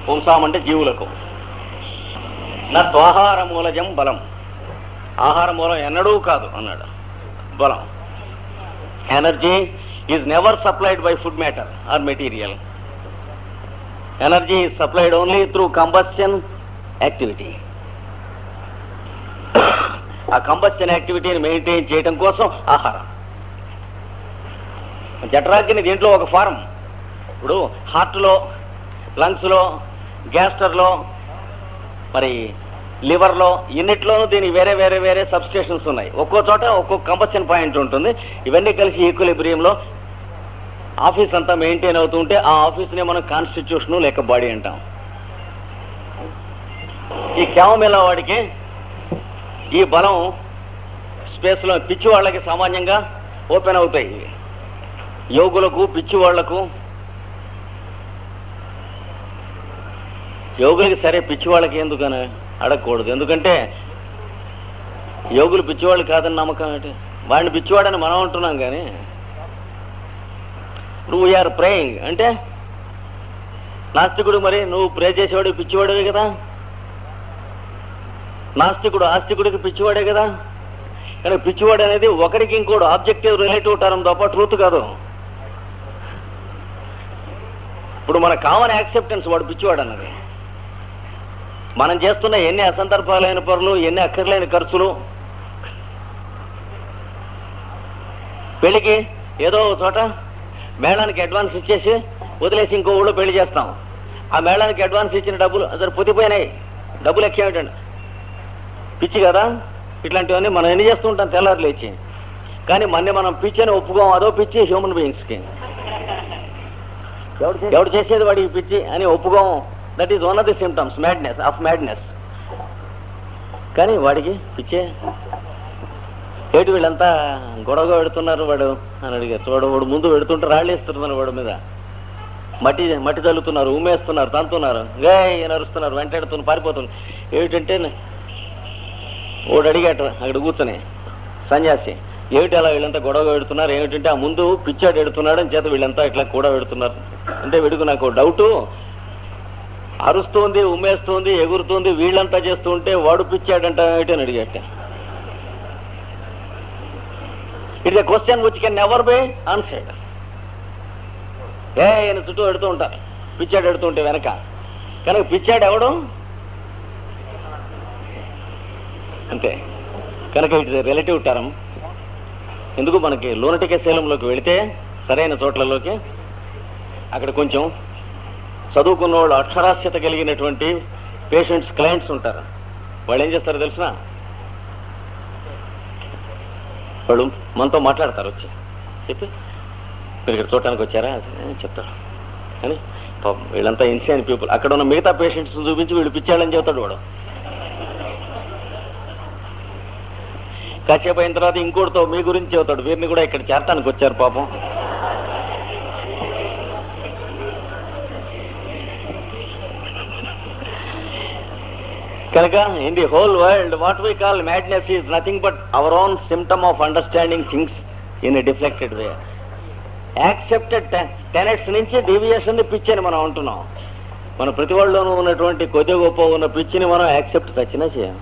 పుంసాం అంటే జీవులకు. నా త్వాహార మూలజం బలం. ఆహార మూలం ఎన్నడూ కాదు అన్నాడు. బలం, energy is never supplied by food matter are material. Energy is supplied only through combustion activity. ఆ కంబస్షన్ యాక్టివిటీని మెయింటైన్ చేయడం కోసం ఆహారం. జఠరాగ్ని దీంట్లో ఒక ఫారం. ఇప్పుడు హార్ట్లో, లంగ్స్లో, గ్యాస్టర్లో, మరి లివర్లో, ఇన్నిట్లోనూ దీనికి వేరే వేరే వేరే సబ్స్టేషన్స్ ఉన్నాయి. ఒక్కో చోట ఒక్కొక్క కంబస్షన్ పాయింట్ ఉంటుంది. ఇవన్నీ కలిసి ఈక్విలిబ్రియంలో ఆఫీస్ అంతా మెయింటైన్ అవుతుంటే ఆ ఆఫీస్ని మనం కాన్స్టిట్యూషన్ లేక బాడీ అంటాం. ఈ క్యామోమిలా వాడికి ఈ బలం స్పేస్లో పిచ్చి వాళ్ళకి సామాన్యంగా ఓపెన్ అవుతాయి. యోగులకు, పిచ్చి వాళ్లకు, యోగులకి సరే పిచ్చి వాళ్ళకి ఎందుకని అడగకూడదు. ఎందుకంటే యోగులు పిచ్చివాళ్ళు కాదని నమ్మకం ఏంటి? వాడిని పిచ్చివాడని మనం అంటున్నాం. కానీ నువ్వు వీఆర్ ప్రేయింగ్ అంటే నాస్తికుడు, మరి నువ్వు ప్రే చేసేవాడు పిచ్చివాడివే కదా. నాస్తికుడు ఆస్తికుడికి పిచ్చివాడే కదా. కానీ పిచ్చివాడు అనేది ఒకరికి ఇంకోడు ఆబ్జెక్టివ్ రిలేటివ్ టర్మ్ తప్ప ట్రూత్ కాదు. ఇప్పుడు మన కామన్ యాక్సెప్టెన్స్ వాడు పిచ్చివాడు అన్నది. మనం చేస్తున్న ఎన్ని అసందర్భాలైన పనులు, ఎన్ని అక్కర్లేని ఖర్చులు, పెళ్లికి ఏదో చోట మేళానికి అడ్వాన్స్ ఇచ్చేసి వదిలేసి ఇంకో ఊళ్ళో పెళ్లి చేస్తాం. ఆ మేళానికి అడ్వాన్స్ ఇచ్చిన డబ్బులు అసలు పొతిపోయినాయి, డబ్బులు ఎక్కేమిటండి, పిచ్చి కదా. ఇట్లాంటివన్నీ మనం ఎన్ని చేస్తూ ఉంటాం తెల్లారు లేచి. కానీ మనం పిచ్చి అని ఒప్పుకోం, అదో పిచ్చి హ్యూమన్ బీయింగ్స్కి. ఎవడు చేసేది వాడికి పిచ్చి అని ఒప్పుకోం. That is one of the symptoms madness. కానీ వాడికి పిచ్చే. ఏటి వీళ్ళంతా గొడవగా పెడుతున్నారు వాడు అని అడిగారు. వాడు ముందు పెడుతుంటే రాళ్ళు వేస్తున్నారు, వాడి మీద మట్టి చల్లుతున్నారు, ఉమ్మేస్తున్నారు, తంతున్నారు, గే నరుస్తున్నారు, వెంటాడుతున్నారు, పారిపోతున్నారు. ఏమిటంటే వాడు అడిగాట అక్కడ కూర్చొని సన్యాసి, ఏమిటి అలా వీళ్ళంతా గొడవగా పెడుతున్నారు, ఏమిటంటే ఆ ముందు పిచ్చాడు ఎడుతున్నాడు అని చేత వీళ్ళంతా ఇట్లా కూడా పెడుతున్నారు అంటే వీడికి నాకు డౌటు. అరుస్తోంది, ఉమ్మేస్తోంది, ఎగురుతోంది, వీళ్ళంతా చేస్తూ ఉంటే వాడు పిచ్చాడంట ఏమిటి అని అడిగాట. It's a question which can never be answered. ఆయన చుట్టూ పెడుతూ ఉంటారు, పిచ్చాడు పెడుతూ ఉంటే వెనక. కనుక పిచ్చాడు ఎవడు అంతే. కనుక ఇట్స్ రిలేటివ్ టర్మ్. ఎందుకు మనకి లూనటిక్ అసైలంలోకి వెళితే సరైన చోట్లలోకి అక్కడ కొంచెం చదువుకున్న వాళ్ళు, అక్షరాస్యత కలిగినటువంటి పేషెంట్స్, క్లయింట్స్ ఉంటారు. వాళ్ళు ఏం చేస్తారో తెలిసిన, వాళ్ళు మనతో మాట్లాడతారు, వచ్చి చెప్పి మీరు ఇక్కడ చూడటానికి వచ్చారా చెప్తారు. కానీ వీళ్ళంతా ఇన్సేన్ పీపుల్. అక్కడ ఉన్న మిగతా పేషెంట్స్ చూపించి వీళ్ళు పిచ్చాళ్ళని చెబుతాడు వాడు. కాసేపు అయిన తర్వాత ఇంకోటితో మీ గురించి చెబుతాడు, వీరిని కూడా ఇక్కడ చేరటానికి వచ్చారు పాపం. కనుక in the whole world what we call madness is nothing but our own symptom of understanding things in a deflected way. Accepted tenets నుంచి డీవియేషన్ పిచ్చి అని మనం అంటున్నాం. మన ప్రతి వాళ్ళలోనూ ఉన్నటువంటి కొద్ది గొప్ప ఉన్న పిచ్చిని మనం యాక్సెప్ట్ చచ్చినా చేయం.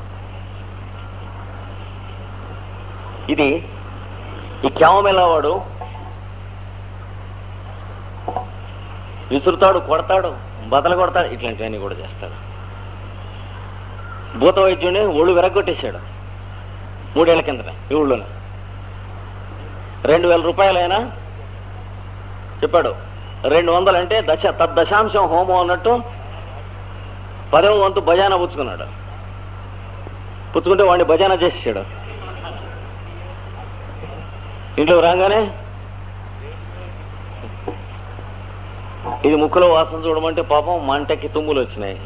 ఇది ఈ క్యామెలా వాడు విసురుతాడు, కొడతాడు, బదలు కొడతాడు, ఇట్లాంటివన్నీ కూడా చేస్తాడు. భూత వైద్యుడిని ఒళ్ళు విరగొట్టేశాడు 3 ఏళ్ల కిందట ఈ ఊళ్ళోనే. 2,000 రూపాయలైనా చెప్పాడు. 200 అంటే తద్దశాంశం హోమం అన్నట్టు 10వ వంతు భజానా పుచ్చుకున్నాడు. పుచ్చుకుంటే వాడిని భజానా చేసేసాడు. ఇంట్లో రాగానే ఇది ముక్కులో వాసన చూడమంటే పాపం మంటకి తుమ్ములు వచ్చినాయి.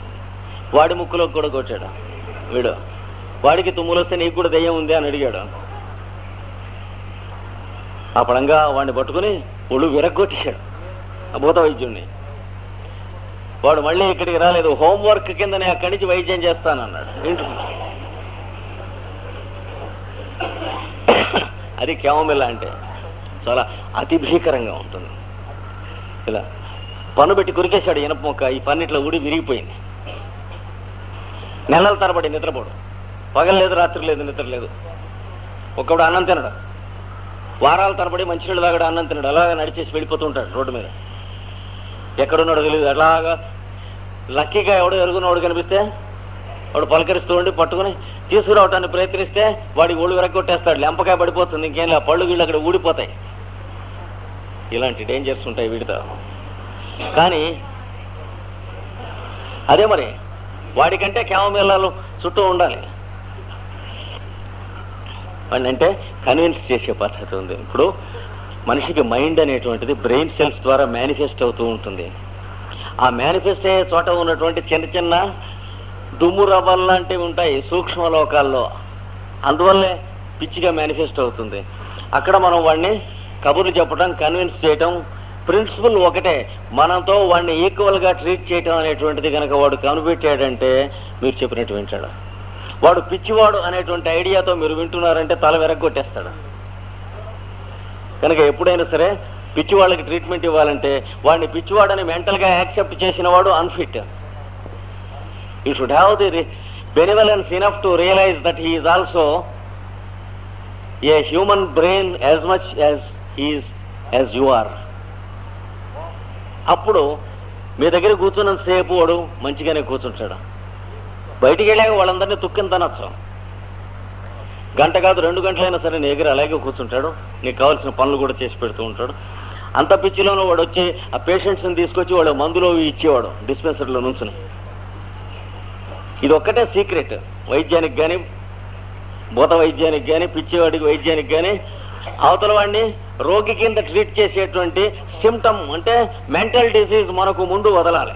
వాడి ముక్కులో కూడా కొట్టాడు వీడు. వాడికి తుమ్ములు వస్తే నీకు కూడా దెయ్యం ఉంది అని అడిగాడు. ఆ పడంగా వాడిని పట్టుకుని ఒళ్ళు విరగొట్టేశాడు ఆ భూత వైద్యుడిని. వాడు మళ్ళీ ఇక్కడికి రాలేదు, హోంవర్క్ కింద నేను అక్కడి నుంచి వైద్యం చేస్తానన్నాడు ఇంట్లో. అది క్యామెలా అంటే చాలా అతి భీకరంగా ఉంటుంది. ఇలా పన్ను పెట్టి కురికేశాడు ఇనప మొక్క. ఈ పన్నిట్లో ఊడి విరిగిపోయింది. నెలల తరబడి నిద్రపోడు, పగలలేదు, రాత్రి లేదు, నిద్ర లేదు. ఒకడు అన్నం తినడు, వారాల తరబడి మంచినీళ్ళు తాగడు, అన్నం తినడు, అలాగా నడిచేసి వెళ్ళిపోతూ ఉంటాడు రోడ్డు మీద. ఎక్కడున్నాడో తెలియదు. అలాగా లక్కీగా ఎవడో ఎరుగునోడు కనిపిస్తే వాడు పలకరిస్తూ ఉండి పట్టుకుని తీసుకురావటానికి ప్రయత్నిస్తే వాడికి ఒళ్ళు విరగొట్టేస్తాడు. లెంపకాయ పడిపోతుంది, ఇంకేం లేదు, పళ్ళు వీళ్ళు అక్కడ ఊడిపోతాయి. ఇలాంటి డేంజర్స్ ఉంటాయి వీడితో. కానీ అదే మరి వాడికంటే క్యామెరాలు చుట్టూ ఉండాలి. వాడిని అంటే కన్విన్స్ చేసే పద్ధతి ఉంది. ఇప్పుడు మనిషికి మైండ్ అనేటువంటిది బ్రెయిన్ సెల్స్ ద్వారా మేనిఫెస్ట్ అవుతూ ఉంటుంది. ఆ మేనిఫెస్ట్ అయ్యే చోట ఉన్నటువంటి చిన్న చిన్న దుమ్ము రవ్వలు లాంటివి ఉంటాయి సూక్ష్మ లోకాల్లో. అందువల్లే పిచ్చిగా మేనిఫెస్ట్ అవుతుంది. అక్కడ మనం వాడిని కబుర్లు చెప్పడం, కన్విన్స్ చేయటం, ప్రిన్సిపల్ ఒకటే. మనతో వాడిని ఈక్వల్ గా ట్రీట్ చేయటం అనేటువంటిది కనుక వాడు కనిపెట్టాడంటే మీరు చెప్పినట్టు వింటాడు. వాడు పిచ్చివాడు అనేటువంటి ఐడియాతో మీరు వింటున్నారంటే తల వెరగొట్టేస్తాడు. కనుక ఎప్పుడైనా సరే పిచ్చి వాళ్ళకి ట్రీట్మెంట్ ఇవ్వాలంటే వాడిని పిచ్చివాడని మెంటల్ గా యాక్సెప్ట్ చేసిన వాడు unfit. You should have the benevolence enough to realise that he is also a human brain as much as you are. అప్పుడు మీ దగ్గర కూర్చున్నంత సేపు వాడు మంచిగానే కూర్చుంటాడు. బయటికి వెళ్ళాక వాళ్ళందరినీ తుక్కిన తనొచ్చు. గంట కాదు 2 గంటలైనా సరే నీ దగ్గర అలాగే కూర్చుంటాడు, నీకు కావాల్సిన పనులు కూడా చేసి పెడుతూ ఉంటాడు. అంత పిచ్చిలోనూ వాడు వచ్చి ఆ పేషెంట్స్ని తీసుకొచ్చి వాడు మందులో ఇచ్చేవాడు డిస్పెన్సరీలో నుంచుని. ఇది ఒక్కటే సీక్రెట్ వైద్యానికి కానీ, భూత వైద్యానికి కానీ, పిచ్చివాడికి వైద్యానికి కానీ. అవతల వాడిని రోగి కింద ట్రీట్ చేసేటువంటి సిమ్టమ్ అంటే మెంటల్ డిసీజ్ మనకు ముందు వదలాలి.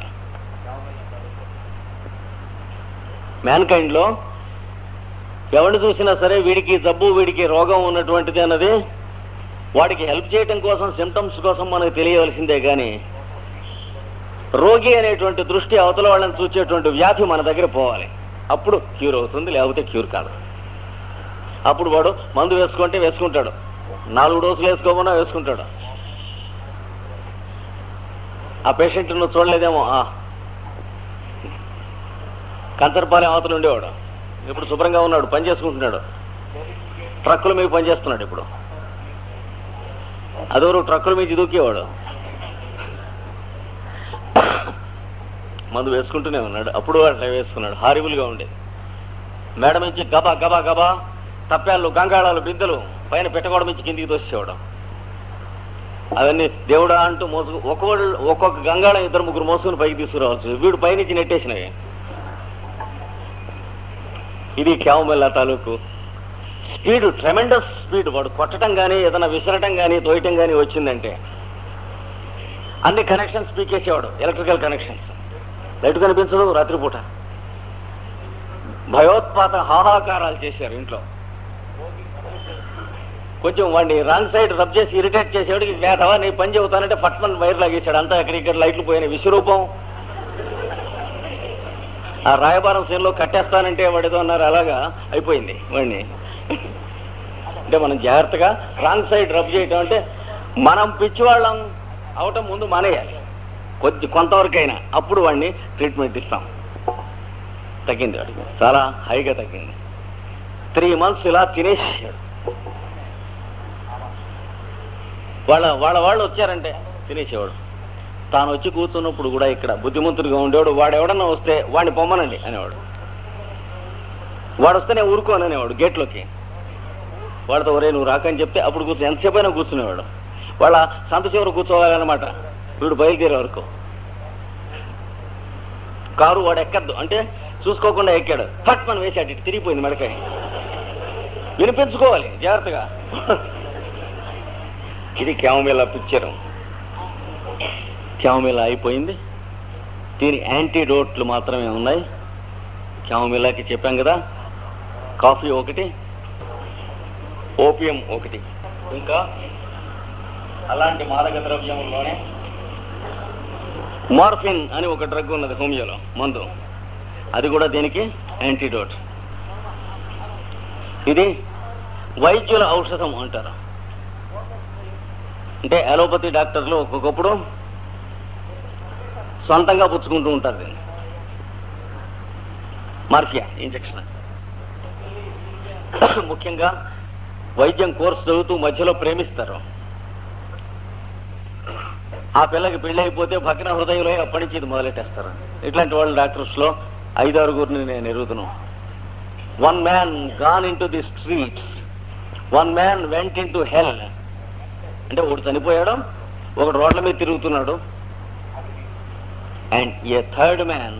మ్యాన్కైండ్ లో ఎవరిని చూసినా సరే వీడికి జబ్బు, వీడికి రోగం ఉన్నటువంటిది అన్నది వాడికి హెల్ప్ చేయటం కోసం, సిమ్టమ్స్ కోసం మనకు తెలియవలసిందే కానీ రోగి అనేటువంటి దృష్టి అవతల వాళ్ళని చూసేటువంటి వ్యాధి మన దగ్గర పోవాలి. అప్పుడు క్యూర్ అవుతుంది, లేకపోతే క్యూర్ కాదు. అప్పుడు వాడు మందు వేసుకుంటే వేసుకుంటాడు, 4 డోసులు వేసుకోమన్నా వేసుకుంటాడు. ఆ పేషెంట్ నువ్వు చూడలేదేమో, కంచరపాలెం అవతలు ఉండేవాడు, ఇప్పుడు శుభ్రంగా ఉన్నాడు, పని చేసుకుంటున్నాడు, ట్రక్కుల మీద పని చేస్తున్నాడు. ఇప్పుడు అదెవరు ట్రక్కుల మీద దూకేవాడు, మందు వేసుకుంటూనే ఉన్నాడు. అప్పుడు అట్లా వేసుకున్నాడు, హారిబుల్గా ఉండేది. మేడ నుంచి గబా గబా గబా తప్పాళ్ళు, గంగాళాలు, బిందెలు పైన పెట్టగోడ నుంచి కిందికి తోసేవాడు. అవన్నీ దేవుడా అంటూ ఒక్కొక్క గంగాళం 2-3 మోసుకుని పైకి తీసుకురావచ్చు. వీడు పైనుంచి నెట్టేసినవి. ఇది క్యావమెల్లా తాలూకు స్పీడ్, ట్రెమెండస్ స్పీడ్. వాడు కొట్టడం కానీ, ఏదైనా విసరటం కానీ, తోయటం కానీ వచ్చిందంటే అన్ని కనెక్షన్స్ పీకేసేవాడు, ఎలక్ట్రికల్ కనెక్షన్స్. లైట్ కనిపించదు రాత్రిపూట. భయోత్పాత హాహాకారాలు చేశారు ఇంట్లో. కొంచెం వాడిని రాంగ్ సైడ్ రబ్ చేసి ఇరిటేట్ చేసేవాడికి వేధవా నీ పని చెబుతానంటే పట్మన్ వైర్ లాగేశాడు. అంతా ఎక్కడిక్కడ లైట్లు పోయిన విశ్వరూపం. ఆ రాయబారం సీన్లో కట్టేస్తానంటే వాడితో అన్నారు, అలాగా అయిపోయింది వాడిని. అంటే మనం జాగ్రత్తగా రాంగ్ సైడ్ రబ్ చేయటం అంటే మనం పిచ్చివాళ్ళం అవటం ముందు మానేయాలి కొంతవరకైనా. అప్పుడు వాడిని ట్రీట్మెంట్ ఇస్తాం. తగ్గింది వాడికి, చాలా హైగా తగ్గింది. 3 months ఇలా తినేసాడు. వాళ్ళు వచ్చారంటే తినేసేవాడు. తాను వచ్చి కూర్చున్నప్పుడు కూడా ఇక్కడ బుద్ధిమంతుడిగా ఉండేవాడు. వాడు ఎవడన్నా వస్తే వాడిని పొమ్మనండి అనేవాడు. వాడు వస్తే నేను ఊరుకోను అనేవాడు గేట్లోకి. వాడితో ఒరే నువ్వు రాకని చెప్తే అప్పుడు కూర్చొని ఎంతసేపు అయినా కూర్చునేవాడు. వాళ్ళ సంత చివర కూర్చోవాలన్నమాట. వీడు బయలుదేరే వరకు కారు వాడు ఎక్కద్దు అంటే చూసుకోకుండా ఎక్కాడు. ఫట్ మనం వేసాడు, ఇటు తిరిగిపోయింది మెడకాయ. వినిపించుకోవాలి జాగ్రత్తగా. ఇది క్యావమెల్లా పిక్చర్. క్యావమెల్లా అయిపోయింది. దీని యాంటీడోట్లు మాత్రమే ఉన్నాయి. క్యావమెల్లాకి చెప్పాం కదా, కాఫీ ఒకటి, ఓపియం ఒకటి, ఇంకా అలాంటి మాదక ద్రవ్యంలోనే మార్ఫిన్ అని ఒక డ్రగ్ ఉన్నది హోమియోలో, మందు. అది కూడా దీనికి యాంటీడోట్. ఇది వైద్యుల ఔషధం అంటారు. అంటే అలోపతి డాక్టర్లు ఒక్కొక్కప్పుడు సొంతంగా పుచ్చుకుంటూ ఉంటారు దీన్ని. మార్ఫియా ఇంజెక్షన్. ముఖ్యంగా వైద్యం కోర్సు చదువుతూ మధ్యలో ప్రేమిస్తారు. ఆ పిల్లకి పెళ్లి అయిపోతే భగ్న హృదయంలో అప్పటి నుంచి ఇది మొదలెట్టేస్తారు. ఇట్లాంటి వాళ్ళు డాక్టర్స్ లో 5-6 నేను ఎరుగుతున్నాను. 1 man gone into the streets, 1 man went into hell. అంటే ఒకడు చనిపోయాడు, ఒకడు రోడ్ల మీద తిరుగుతున్నాడు. And A 3rd man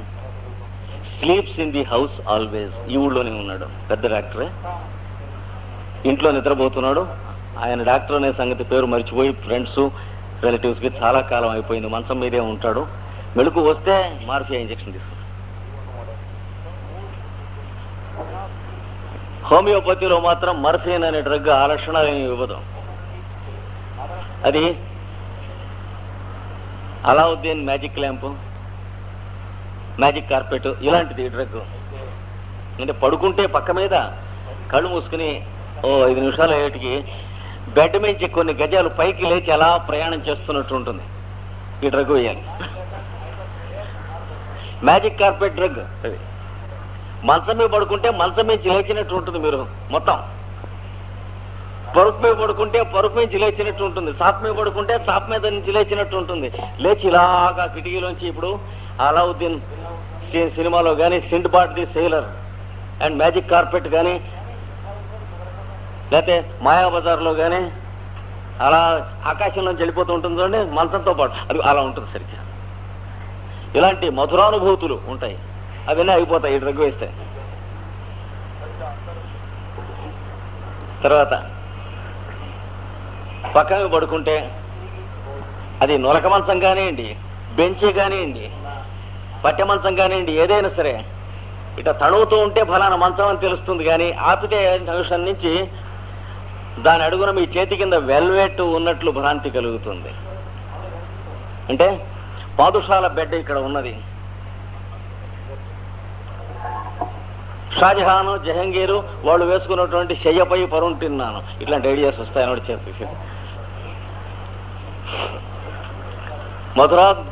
sleeps in the house always. ఈ ఊళ్ళోనే ఉన్నాడు, పెద్ద డాక్టరే. ఇంట్లో నిద్రపోతున్నాడు. ఆయన డాక్టర్ అనే సంగతి పేరు మర్చిపోయి ఫ్రెండ్స్ రిలేటివ్స్ కి చాలా కాలం అయిపోయింది, మంచం మీదే ఉంటాడు. మెళుకు వస్తే మార్ఫియా ఇంజెక్షన్ తీసుకున్నాడు. హోమియోపతిలో మాత్రం మర్ఫిన్ అనే డ్రగ్ ఆ లక్షణాలు ఏమి ఇవ్వదు. అది Alauddin magic lamp, magic carpet ఇలాంటిది డ్రగ్. అంటే పడుకుంటే పక్క మీద కళ్ళు మూసుకుని 5 నిమిషాలు అయ్యేటికి బెడ్ నుంచి కొన్ని గజాలు పైకి లేచి అలా ప్రయాణం చేస్తున్నట్టు ఉంటుంది. ఈ డ్రగ్ వేయాలి. Magic carpet drug. అది మంచం మీద పడుకుంటే మంచం నుంచి లేచినట్టు ఉంటుంది. మీరు మొత్తం పరుపు మీద పడుకుంటే పరుపు నుంచి లేచినట్టు ఉంటుంది. చాప్ మీద పడుకుంటే చాప్ మీద నుంచి లేచినట్టు ఉంటుంది. లేచి ఇలాగా కిటికీలోంచి ఇప్పుడు అలావుద్దీన్ సినిమాలో కానీ Sindbad the sailor and magic carpet కానీ లేకపోతే మాయాబజార్లో కానీ అలా ఆకాశంలోంచి వెళ్ళిపోతూ ఉంటుంది చూడండి, మంచంతో పాటు అది అలా ఉంటుంది సరిగ్గా. ఇలాంటి మధురానుభూతులు ఉంటాయి, అవన్నీ అయిపోతాయి ఈ డ్రగ్ వేస్తే. తర్వాత పక్కన పడుకుంటే అది నొలక మంచం కానివ్వండి, బెంచే కానివ్వండి, పట్టె మంచం కానివ్వండి, ఏదైనా సరే ఇట్లా తణువుతూ ఉంటే ఫలానా మంచం అని తెలుస్తుంది. కానీ ఆపితే నిమిషం నుంచి దాని అడుగున మీ చేతి కింద వెల్వెట్ ఉన్నట్లు భ్రాంతి కలుగుతుంది. అంటే పాదుషాల బెడ్ ఇక్కడ ఉన్నది. షాజహాన్, జహంగీరు వాళ్ళు వేసుకున్నటువంటి శయ్యపై పరుంటున్నాను, ఇట్లాంటి ఐడియాస్ వస్తాయని చెప్పేసి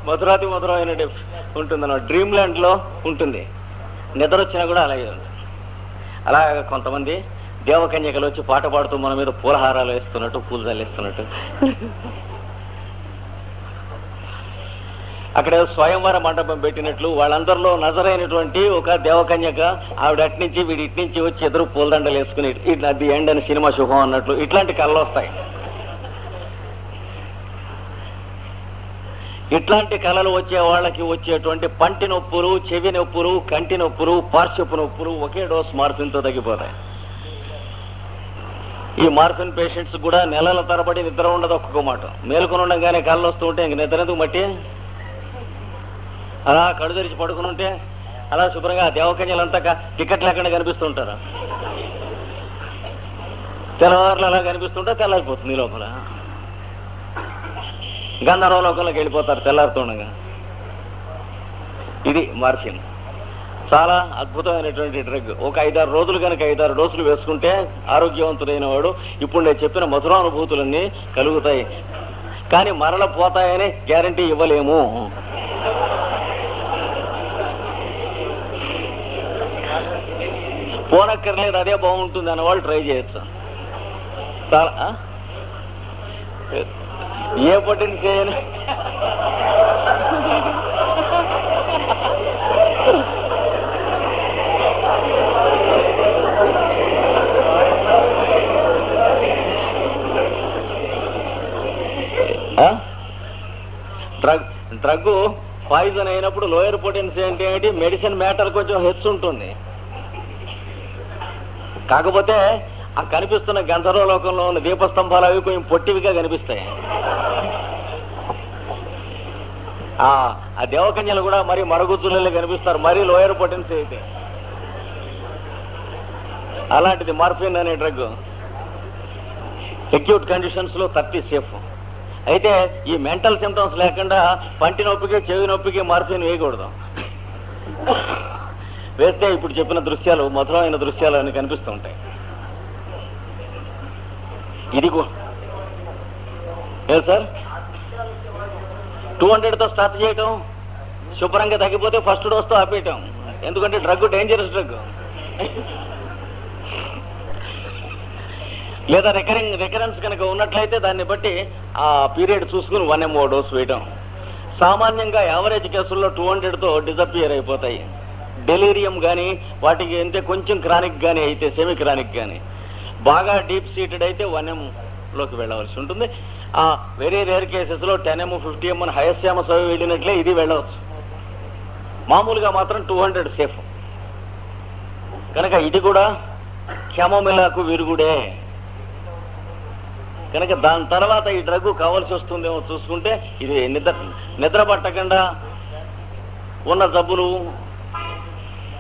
మధురాతి మధురమైన ఉంటుందన్నమాట. డ్రీమ్ ల్యాండ్ లో ఉంటుంది, నిద్ర వచ్చినా కూడా అలాగే ఉంటుంది. అలాగే కొంతమంది దేవకన్యకలు వచ్చి పాట పాడుతూ మన మీద పూలహారాలు వేస్తున్నట్టు, పూలు చల్లేస్తున్నట్టు. అక్కడ స్వయంవర మండపం పెట్టినట్లు వాళ్ళందరిలో నజరైనటువంటి ఒక దేవకన్యక ఆవిడ అట్నుంచి వీడి ఇట్నుంచి వచ్చి ఎదురు పూలదండలు వేసుకుని అది ఎండ్ అని సినిమా శుభం అన్నట్లు ఇట్లాంటి కళ్ళు వస్తాయి. ఇట్లాంటి కళలు వచ్చే వాళ్ళకి వచ్చేటువంటి పంటి నొప్పులు, చెవి నొప్పులు, కంటి నొప్పులు, పార్శ్వపు నొప్పులు ఒకే డోస్ మార్ఫిన్తో తగ్గిపోతాయి. ఈ మార్ఫిన్ పేషెంట్స్ కూడా నెలల తరబడి నిద్ర ఉండదు. ఒక్కొక్క మాట మేలుకొని ఉండగానే కళ్ళు వస్తూ ఉంటే ఇంక నిద్ర ఎందుకు మట్టి, అలా కడు తెరిచి పడుకుని ఉంటే అలా శుభ్రంగా దేవకన్యలంతా టికెట్ లేకుండా కనిపిస్తుంటారు. తెల్లవారులు అలా కనిపిస్తుంటే తెల్లారిపోతుంది లోపల. గంధర్వలోకంలోకి వెళ్ళిపోతారు తెల్లారుతుండగా. ఇది మార్ఫిన్, చాలా అద్భుతమైనటువంటి డ్రగ్. ఒక 5-6 రోజులు కనుక 5-6 డోసులు వేసుకుంటే ఆరోగ్యవంతుడైన వాడు ఇప్పుడు నేను చెప్పిన మధురానుభూతులన్నీ కలుగుతాయి. కానీ మరల పోతాయని గ్యారంటీ ఇవ్వలేము. పోనక్కర్లేదు, అదే బాగుంటుంది అన్నవాళ్ళు ట్రై చేయొచ్చు. చాలా ఏ పొట్టిని చేయని డ్రగ్ పాయిజన్ అయినప్పుడు లోయర్ పొటెన్సీ అంటే ఏంటి, మెడిసిన్ మ్యాటర్ కొంచెం హెచ్చు ఉంటుంది. కాకపోతే ఆ కనిపిస్తున్న గంధర్వలోకంలో ఉన్న దీపస్తంభాలు అవి కొంచెం పొట్టివిగా కనిపిస్తాయి. ఆ దేవకన్యలు కూడా మరి మరుగుజ్జులలో కనిపిస్తారు, మరీ లోయర్ పొటెన్సీ అయితే. అలాంటిది మార్ఫిన్ అనే డ్రగ్ అక్యూట్ కండిషన్స్ లో 30 సేఫ్. అయితే ఈ మెంటల్ సిమ్టమ్స్ లేకుండా పంటి నొప్పికి, చెవి నొప్పికి మార్ఫిన్ వేయకూడదు. వేస్తే ఇప్పుడు చెప్పిన దృశ్యాలు, మధురమైన దృశ్యాలు అని కనిపిస్తూ ఉంటాయి. ఇది ఏ సార్ 200తో స్టార్ట్ చేయటం, శుభ్రంగా తగ్గిపోతే ఫస్ట్ డోస్తో ఆపేయటం. ఎందుకంటే డ్రగ్ డేంజరస్ డ్రగ్. లేదా రికరెన్స్ కనుక ఉన్నట్లయితే దాన్ని బట్టి ఆ పీరియడ్ చూసుకుని 1 mO డోస్ వేయటం. సామాన్యంగా యావరేజ్ కేసుల్లో 200తో డిజపియర్ అయిపోతాయి. డెలీరియం కానీ వాటికి అంటే కొంచెం క్రానిక్ కానీ అయితే, సెమీ క్రానిక్ కానీ, బాగా డీప్ సీటెడ్ అయితే 1 mO లోకి వెళ్ళవలసి ఉంటుంది. ఆ వెరీ రేర్ కేసెస్ లో 10 mO 50 mO హయస్యామ సవి వెళ్ళినట్లే ఇది వెళ్ళవచ్చు. మామూలుగా మాత్రం 200 సేఫ్. కనుక ఇది కూడా క్యామోమిల్లాకు విరుగుడే. కనుక దాని తర్వాత ఈ డ్రగ్ కావాల్సి వస్తుందేమో చూసుకుంటే ఇది నిద్ర పట్టకుండా ఉన్న జబ్బులు,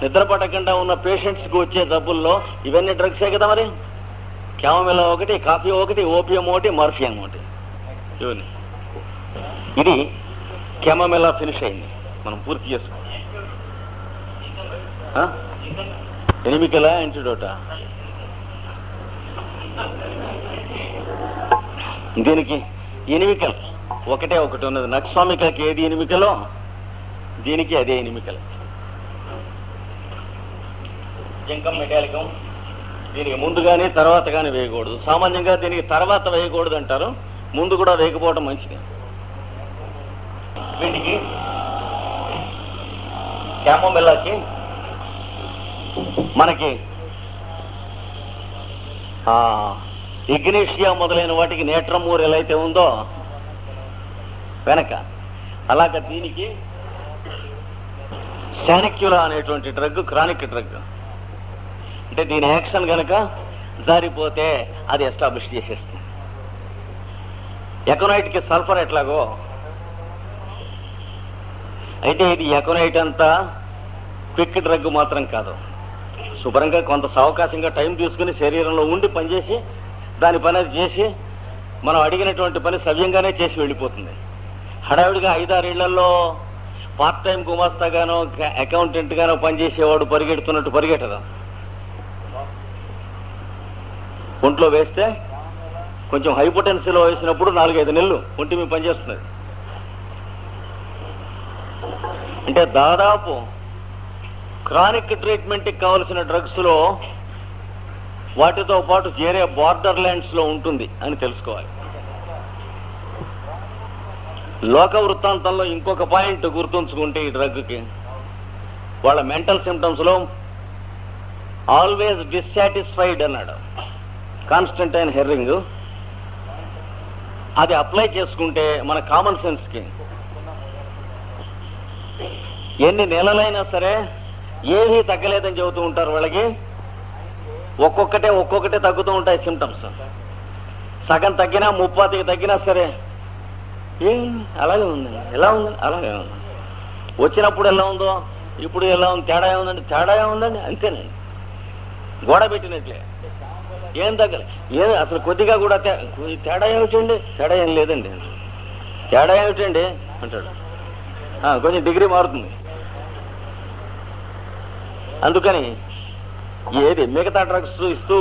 నిద్ర పట్టకుండా ఉన్న పేషెంట్స్కి వచ్చే జబ్బుల్లో ఇవన్నీ డ్రగ్సే కదా మరి. క్యామోమిల్లా ఒకటి, కాఫీ ఒకటి, ఓపియం ఒకటి, మార్ఫియం ఒకటి. ఇవన్నీ ఇది క్యామోమిల్లా ఫినిష్ అయింది. మనం పూర్తి చేసుకో. ఎనిమికలా యాంటీడోటా? దీనికి ఎనిమికల్ ఒకటే ఒకటి ఉన్నది. నక్స్వామికలకి ఏది ఎనిమికలో దీనికి అదే ఎనిమికల్. జంకం మెటాలికం దీనికి ముందు కానీ తర్వాత కానీ వేయకూడదు. సామాన్యంగా దీనికి తర్వాత వేయకూడదు అంటారు, ముందు కూడా వేయకపోవడం మంచిది. వీటికి క్యామోమిల్లాకి మనకి ఇగ్నీషియా మొదలైన వాటికి నేట్రమూర్ ఎలా అయితే ఉందో వెనక, అలాగ దీనికి శానిక్యులా అనేటువంటి డ్రగ్ క్రానిక్ డ్రగ్. అంటే దీని యాక్షన్ కనుక జారిపోతే అది ఎస్టాబ్లిష్ చేసేస్తుంది. ఎకనైట్కి సల్ఫర్ ఎట్లాగో, అయితే ఇది ఎకనైట్ అంతా క్విక్ డ్రగ్ మాత్రం కాదు. శుభ్రంగా కొంత సావకాశంగా టైం తీసుకుని శరీరంలో ఉండి పనిచేసి దాని పని అది చేసి మనం అడిగినటువంటి పని సవ్యంగానే చేసి వెళ్ళిపోతుంది. హడావిడిగా 5-6 ఇళ్లలో పార్ట్ టైం గుమాస్తాగానో అకౌంటెంట్ గానో పనిచేసేవాడు పరిగెడుతున్నట్టు పరిగెట్టదు. ఒంట్లో వేస్తే కొంచెం హైపోటెన్సీలో వేసినప్పుడు 4-5 నెలలు ఒంటి మీద పనిచేస్తుంది. అంటే దాదాపు క్రానిక్ ట్రీట్మెంట్కి కావలసిన డ్రగ్స్ లో వాటితో పాటు చేరే బార్డర్ ల్యాండ్స్ లో ఉంటుంది అని తెలుసుకోవాలి. లోక వృత్తాంతంలో ఇంకొక పాయింట్ గుర్తుంచుకుంటే ఈ డ్రగ్కి వాళ్ళ మెంటల్ సిమ్టమ్స్ లో ఆల్వేస్ డిస్సాటిస్ఫైడ్ అన్నాడు కాన్స్టంటైన్ హెర్రింగ్. అది అప్లై చేసుకుంటే మన కామన్ సెన్స్ కి ఎన్ని నెలలైనా సరే ఏమీ తగ్గలేదని చెబుతూ ఉంటారు. వాళ్ళకి ఒక్కొక్కటే తగ్గుతూ ఉంటాయి సిమ్టమ్స్. సగం తగ్గినా 30 తగ్గినా సరే ఏం అలాగే ఉందండి, ఎలా ఉందండి, అలాగే ఉంది. వచ్చినప్పుడు ఎలా ఉందో ఇప్పుడు ఎలా ఉంది, తేడా ఏముందండి, అంతేనండి. గోడ పెట్టినట్లే ఏం తగ్గలే, ఏం అసలు కొద్దిగా కూడా తేడా ఏమిటండి, తేడా ఏం లేదండి, తేడా ఏమిటండి అంటాడు. కొంచెం డిగ్రీ మారుతుంది. అందుకని ఏది మిగతా డ్రగ్స్ ఇస్తూ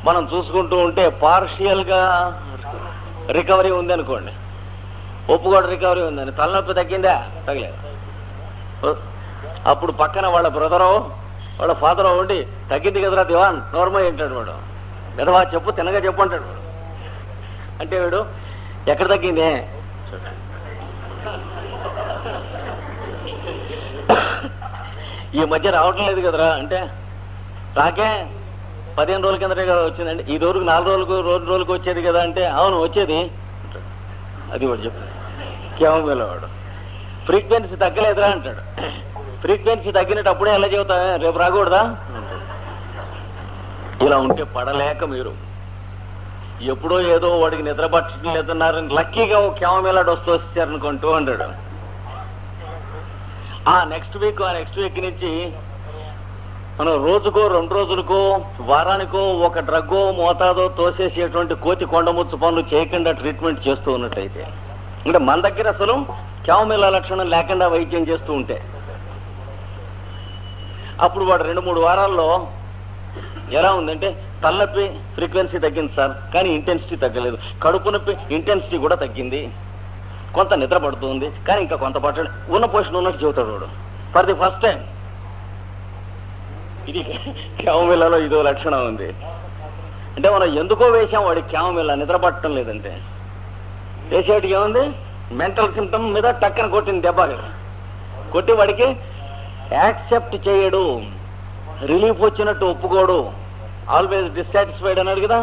మనం చూసుకుంటూ ఉంటే పార్షియల్ గా రికవరీ ఉంది అనుకోండి, ఒప్పుకోడు రికవరీ ఉందని, తలనొప్పి తగ్గిందా, తగ్గలేదు. అప్పుడు పక్కన వాళ్ళ బ్రదరో వాళ్ళ ఫాదరో ఉండి తగ్గింది కదరా దివాన్ నార్మల్ ఏంటాడు వాడు, గదవా చెప్పు తినగా చెప్పు అంటాడు వాడు. అంటే వీడు ఎక్కడ తగ్గిందే, ఈ మధ్య రావటం లేదు కదరా అంటే, రాకే 15 రోజుల కిందటే కదా వచ్చిందండి, ఈ రోజుకు 4 రోజులకు వచ్చేది కదా అంటే, అవును వచ్చేది. అది వాడు చెప్పు కేవలం వాడు. ఫ్రీక్వెన్సీ తగ్గలేదురా అంటాడు. ఫ్రీక్వెన్సీ తగ్గినట్టు అప్పుడే ఎలా చెబుతా, రేపు రాకూడదా. ఇలా ఉంటే పడలేక మీరు ఎప్పుడో ఏదో వాడికి నిద్ర పట్టలేదన్నారని లక్కీగా ఓ క్యామేలాడ్ వచ్చారనుకుంటూ అంటాడు. నెక్స్ట్ వీక్ నుంచి మనం రోజుకో 2 రోజులకో వారానికో ఒక డ్రగ్గో మోతాదో తోసేసేటువంటి కోతి కొండముచ్చు పనులు చేయకుండా ట్రీట్మెంట్ చేస్తూ ఉన్నట్టయితే, అంటే మన దగ్గర అసలు క్యామేలా లక్షణం లేకుండా వైద్యం చేస్తూ ఉంటే, అప్పుడు వాడు 2-3 వారాల్లో ఎలా ఉందంటే, తలనొప్పి ఫ్రీక్వెన్సీ తగ్గింది సార్ కానీ ఇంటెన్సిటీ తగ్గలేదు, కడుపు నొప్పి ఇంటెన్సిటీ కూడా తగ్గింది, కొంత నిద్ర పడుతుంది కానీ ఇంకా కొంత పట్టడం, ఉన్న పొజిషన్ ఉన్నట్టు చెబుతాడు వాడు ఫర్ ది ఫస్ట్ టైం. ఇది క్యామేలాలో ఇదో లక్షణం ఉంది. అంటే మనం ఎందుకో వేసాం వాడికి క్యామేలా, నిద్ర పట్టడం లేదంటే. వేసేటికి ఏముంది, మెంటల్ సిమ్టమ్ మీద టక్కన కొట్టింది దెబ్బ, కొట్టి వాడికి యాక్సెప్ట్ చేయడు, రిలీఫ్ వచ్చినట్టు ఒప్పుకోడు, ఆల్వేస్ డిస్సాటిస్ఫైడ్ అన్నాడు కదా,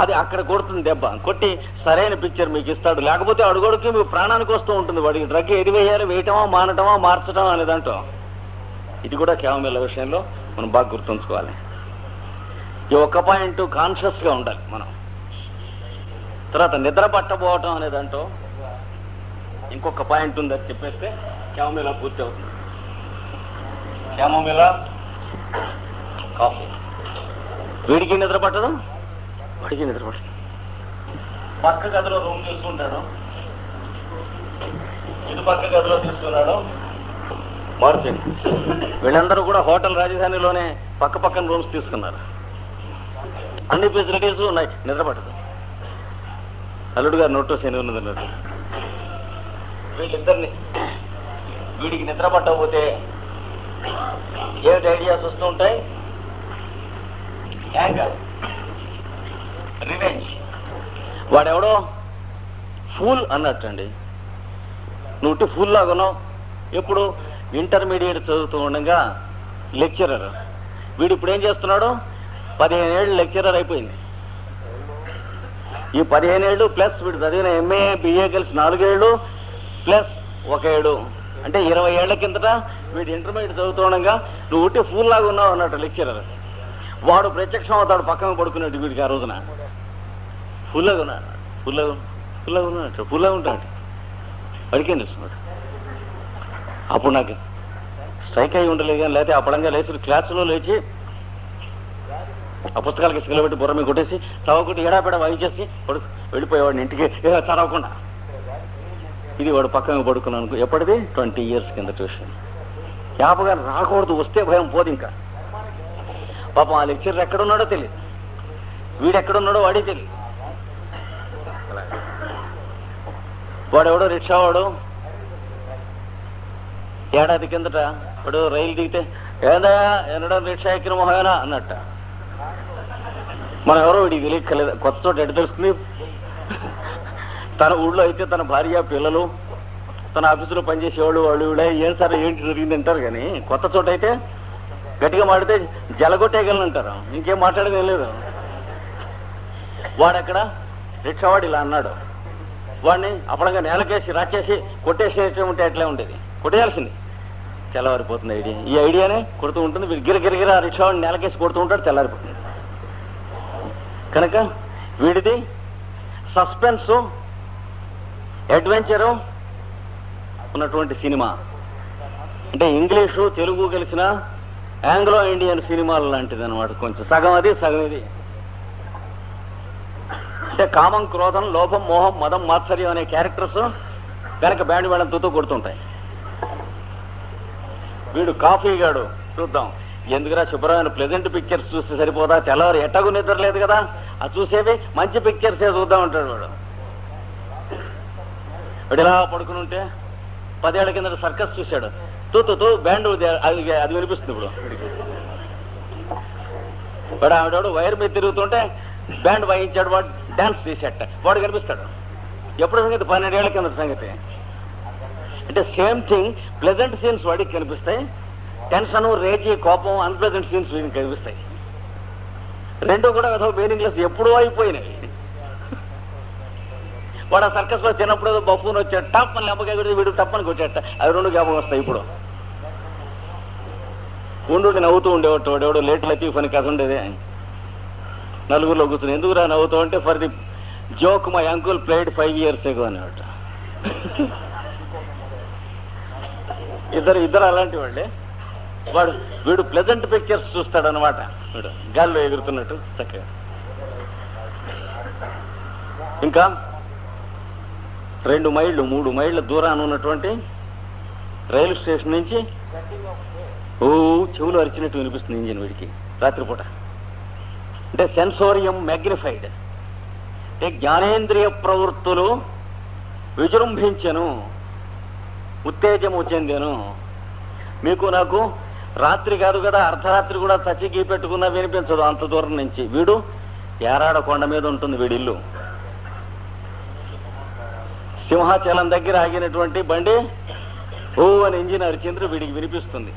అది అక్కడ కొడుతుంది దెబ్బ. కొట్టి సరైన పిక్చర్ మీకు ఇస్తాడు, లేకపోతే అడుగడుకి మీకు ప్రాణానికి వస్తూ ఉంటుంది. వాడికి డ్రగ్ ఎది వేయాలి, వేయటమా మానటమా మార్చటమా అనేదంటో. ఇది కూడా క్యామేలా విషయంలో మనం బాగా గుర్తుంచుకోవాలి. ఈ ఒక్క పాయింట్ కాన్షియస్ గా ఉండాలి మనం. తర్వాత నిద్ర పట్టబోవటం అనేదంటో ఇంకొక పాయింట్ ఉంది, అది చెప్పేస్తే క్యామేలా పూర్తి అవుతుంది. క్యామోమిలా కాఫీ, వీడికి నిద్ర పట్టదు, వాడికి నిద్ర పట్టదు. పక్క గదిలో రూమ్ తీసుకుంటాడు, ఇటు పక్క గదిలో తీసుకున్నాడు, మార్చింది. వీళ్ళందరూ కూడా హోటల్ రాజధానిలోనే పక్క పక్కన రూమ్స్ తీసుకున్నారు, అన్ని ఫెసిలిటీస్ ఉన్నాయి, నిద్ర పట్టదు. అల్లుడు గారు నోట్లో శని ఉన్నదన్నారు. వీళ్ళిద్దరిని, వీడికి నిద్ర పట్టకపోతే ఏమిటి ఐడియాస్ వస్తూ ఉంటాయి, యాంగర్, రివెంజ్. వాడెవడో ఫూల్ అన్నట్టండి, నువ్వు ఫూల్ లాగున్నావు. ఎప్పుడు ఇంటర్మీడియట్ చదువుతూ ఉండగా లెక్చరర్, వీడు ఇప్పుడు ఏం చేస్తున్నాడు, 15 ఏళ్ళు లెక్చరర్ అయిపోయింది, ఈ 15 ఏళ్ళు ప్లస్ వీడు చదివిన ఎంఏ బిఏ కలిసి 4 ఏళ్ళు ప్లస్ 1 ఏడు అంటే 20 ఏళ్ల కిందట వీడు ఇంటర్మీడియట్ చదువుతుండగా నువ్వు ఉట్టి ఫూల్ లాగా ఉన్నావు అన్నట్టు లెక్చరర్. వాడు ప్రత్యక్షం అవుతాడు పక్కన పడుకున్నట్టు వీడికి ఆ రోజున ఫుల్లాగా ఉన్నాడు, ఫుల్లాగా ఉంటాడు. వాడికేం తెలుస్తున్నాడు. అప్పుడు నాకు స్ట్రైక్ అయి ఉండలేదు కానీ, లేకపోతే అప్పుడంగా లేచి క్లాసులో లేచి ఆ పుస్తకాలకి సిగలబెట్టి బుర్ర మీద కొట్టేసి తవ్వకుంటే ఏడాపెడ వాయించేసి వెళ్ళిపోయేవాడిని ఇంటికి చదవకుండా. ఇది వాడు పక్కన పడుకున్నాను. ఎప్పటిది 20 years కింద ట్యూషన్. జ్ఞాపకం రాకూడదు, వస్తే భయం పోదు. ఇంకా పాపం ఆ లెక్చరర్ ఎక్కడున్నాడో తెలియదు, వీడెక్కడున్నాడో వాడే తెలియదు. వాడెవడో రిక్షావాడు ఏడాది కిందట వాడు రైలు దిగితే ఏదా ఎన్నడో రిక్షా ఎక్కిన మొహమేనా అన్నట్ట. మనం ఎవరో వీడికి తెలియక్కర్లేదు. కొత్త చోట ఎటు తెలుస్తుంది. తన ఊళ్ళో అయితే తన భార్య పిల్లలు తన ఆఫీసులో పనిచేసేవాళ్ళు వాళ్ళు వీళ్ళే ఏం సార్ ఏంటి జరిగింది అంటారు. కానీ కొత్త చోట అయితే గట్టిగా మాడితే జలగొట్టేయగలను అంటారు. ఇంకేం మాట్లాడేది లేదు. వాడక్కడ రిక్షావాడు ఇలా అన్నాడు. వాడిని అప్పడంగా నేలకేసి రాచేసి కొట్టేసేసి ఉంటే ఎట్లా ఉండేది, కొట్టేయాల్సింది. తెల్లవారిపోతుంది ఐడియా. ఈ ఐడియానే కొడుతూ ఉంటుంది. వీడు గిరగిరగిర ఆ రిక్షావాడిని నేలకేసి కొడుతూ ఉంటాడు, తెల్లారిపోతుంది. కనుక వీడిది సస్పెన్సు అడ్వెంచరు ఉన్నటువంటి సినిమా. అంటే ఇంగ్లీషు తెలుగు కలిసిన ఆంగ్లో ఇండియన్ సినిమాలు లాంటిది అనమాట. కొంచెం సగం అది సగం ఇది. అంటే కామం, క్రోధం, లోభం, మోహం, మదం, మాత్సర్యం అనే క్యారెక్టర్స్ కనుక బ్యాండ్ మేళం తూతూ కొడుతుంటాయి. వీడు కాఫీ గాడు చూద్దాం ఎందుకురా శుభ్రమైన ప్లెజెంట్ పిక్చర్స్ చూస్తే సరిపోదా, తెల్లవారు ఎట్టగు నిద్ర లేదు కదా, అది చూసేవి మంచి పిక్చర్సే చూద్దాం అంటాడు వాడు. వాడు ఇలా పడుకుని ఉంటే 10 ఏళ్ల కింద సర్కస్ చూశాడు. తూ బ్యాండ్ అది వినిపిస్తుంది. ఇప్పుడు వాడు ఆవిడ వైర్ మీద తిరుగుతుంటే బ్యాండ్ వాయించాడు, వాడు డాన్స్ చేసేట వాడు కనిపిస్తాడు. ఎప్పుడు సంగతి 12 ఏళ్ల కింద సంగతి. అంటే సేమ్ థింగ్, ప్లెజెంట్ సీన్స్ వాడికి కనిపిస్తాయి, టెన్షన్, రేజీ, కోపం, అన్ప్లెజెంట్ సీన్స్ వీడికి కనిపిస్తాయి. రెండు కూడా ఏదో మీనింగ్లెస్, ఎప్పుడూ అయిపోయినాయి. వాడు ఆ సర్కస్ లో చిన్నప్పుడు ఏదో బఫూన్ వచ్చాడు, టప్ అని లెంపకాయ కొడితే వీడు టప్పని కొట్టాట. అవి రెండు జ్ఞాపకం వస్తాయి. ఇప్పుడు ఉండి నవ్వుతూ ఉండేవాడు. వాడెవడో లేట్ లతీఫ్ అని కథ ఉండేది. నలుగురిలో కూర్చుని ఎందుకురా నవ్వుతావు అంటే, for the joke my uncle played 5 years ago అనేవాడు. ఇద్దరు అలాంటి వాళ్ళే. వీడు ప్లెజెంట్ పిక్చర్స్ చూస్తాడనమాట. వీడు గాల్లో ఎగురుతున్నట్టు చక్కగా. ఇంకా 2 మైళ్ళు 3 మైళ్ళ దూరాన్ని ఉన్నటువంటి రైలు స్టేషన్ నుంచి చెవులు అరిచినట్టు వినిపిస్తుంది ఇంజిన్ వీడికి రాత్రిపూట. అంటే సెన్సోరియం మ్యాగ్నిఫైడ్. అంటే జ్ఞానేంద్రియ ప్రవృత్తులు విజృంభించెను, ఉత్తేజము చెందెను. మీకు నాకు రాత్రి కాదు కదా, అర్ధరాత్రి కూడా చచ్చికి పెట్టుకున్నా వినిపించదు అంత దూరం నుంచి. వీడు ఏరాడ కొండ మీద ఉంటుంది వీడి ఇల్లు. సింహాచలం దగ్గర ఆగినటువంటి బండి అని ఇంజిన్ అరిచింద్రు వీడికి వినిపిస్తుంది.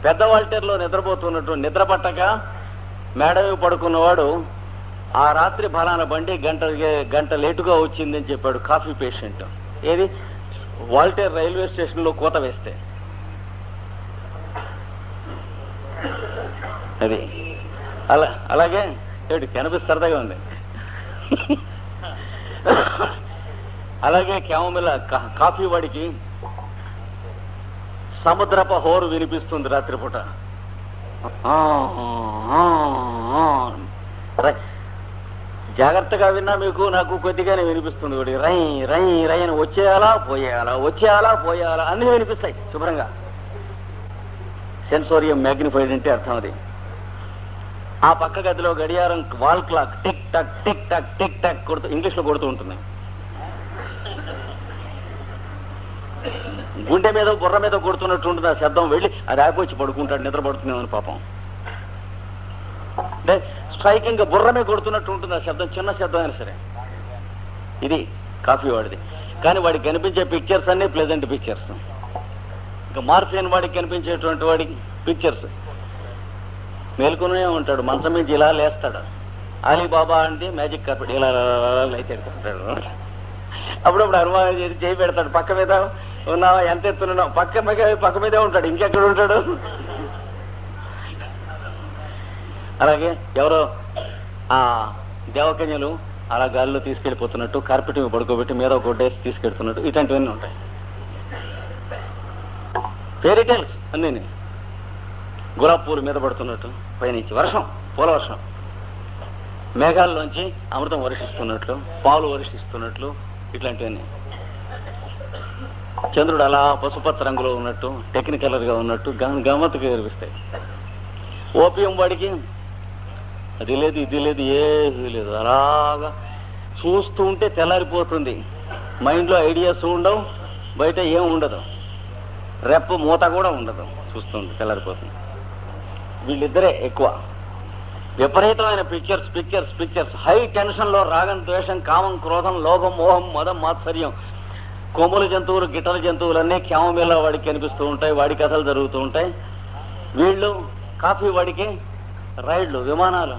పెద్ద వాల్టర్లో నిద్రపోతున్నటువంటి నిద్ర పట్టక మేడవి పడుకున్నవాడు ఆ రాత్రి ఫలానా బండి గంట లేటుగా వచ్చిందని చెప్పాడు కాఫీ పేషెంట్. ఏది వాల్టేర్ రైల్వే స్టేషన్ లో కోత వేస్తే అది అలాగే కనిపిస్తే సరదాగా ఉంది. అలాగే క్యామమిల కాఫీ వాడికి సముద్రపు హోరు వినిపిస్తుంది రాత్రిపూట. జాగ్రత్తగా విన్నా మీకు నాకు కొద్దిగానే వినిపిస్తుంది. వాడి రై రై రై అని వచ్చేయాలా పోయేయాలా అన్నీ వినిపిస్తాయి శుభ్రంగా. సెన్సోరియం మ్యాగ్నిఫైడ్ అంటే అర్థం అది. ఆ పక్క గదిలో గడియారం వాల్ క్లాక్ టిక్ టక్ టిక్ టక్ టిక్ టక్ కొడుతూ ఇంగ్లీష్లో కొడుతూ ఉంటుంది. గుండె మీద బుర్ర మీద కొడుతున్నట్టు ఉంటుంది ఆ శబ్దం. వెళ్ళి అది ఆగిపోయి పడుకుంటాడు, నిద్ర పడుతుందేమని పాపం. అంటే స్ట్రైకింగ్ బుర్ర మీద కొడుతున్నట్టు ఉంటుంది ఆ శబ్దం, చిన్న శబ్దం అయినా సరే. ఇది కాఫీ వాడిది. కానీ వాడికి కనిపించే పిక్చర్స్ అన్నీ ప్లెజెంట్ పిక్చర్స్. ఇంకా మార్ఫియన్ వాడికి కనిపించేటువంటి వాడికి పిక్చర్స్ మేల్కొనే ఉంటాడు, మంచం మీద ఇలా లేస్తాడు. అలీబాబా అంటే మ్యాజిక్ కార్పెట్ ఇలా అయితే ఎడుతుంటాడు. అప్పుడప్పుడు అనుమానం చేసి చేయి పెడతాడు, పక్క మీద ఉన్నావా, ఎంత ఎత్తున్నావు, పక్క మీదే ఉంటాడు, ఇంకెక్కడ ఉంటాడు. అలాగే ఎవరో ఆ దేవకన్యలు అలా గాలిలో తీసుకెళ్ళిపోతున్నట్టు, కార్పెట్ మీద పడుకోబెట్టి మీద ఒక గొడ్డేసి తీసుకెళ్తున్నట్టు, ఇట్లాంటివన్నీ ఉంటాయి. ఫెయిరీ టైల్స్ అన్నీ. గులాబీ పూలు మీద పడుతున్నట్టు, పైనుంచి వర్షం, పూల వర్షం, మేఘాల్లోంచి అమృతం వర్షిస్తున్నట్లు, పాలు వర్షిస్తున్నట్లు, ఇట్లాంటివన్నీ. చంద్రుడు అలా పసుపచ్చ రంగులో ఉన్నట్టు, టెక్నికలర్ గా ఉన్నట్టు గమ్మత్తుగా కనిపిస్తాయి. ఓపియం వాడికి అది లేదు, ఇది లేదు, ఏది లేదు, అలాగా చూస్తూ ఉంటే తెల్లారిపోతుంది. మైండ్లో ఐడియాస్ ఉండవు, బయట ఏం ఉండదు, రెప్ప మూత కూడా ఉండదు, చూస్తుంది తెల్లారిపోతుంది. వీళ్ళిద్దరే ఎక్కువ విపరీతమైన పిక్చర్స్, హై టెన్షన్ లో రాగం, ద్వేషం, కామం, క్రోధం, లోభం, మోహం, మదం, మాత్సర్యం, కొమ్ముల జంతువులు, గిట్టల జంతువులన్నీ క్యామమేలా వాడికి కనిపిస్తూ ఉంటాయి, వాడి కథలు జరుగుతూ ఉంటాయి. వీళ్ళు కాఫీ వాడికి రైళ్లు, విమానాలు.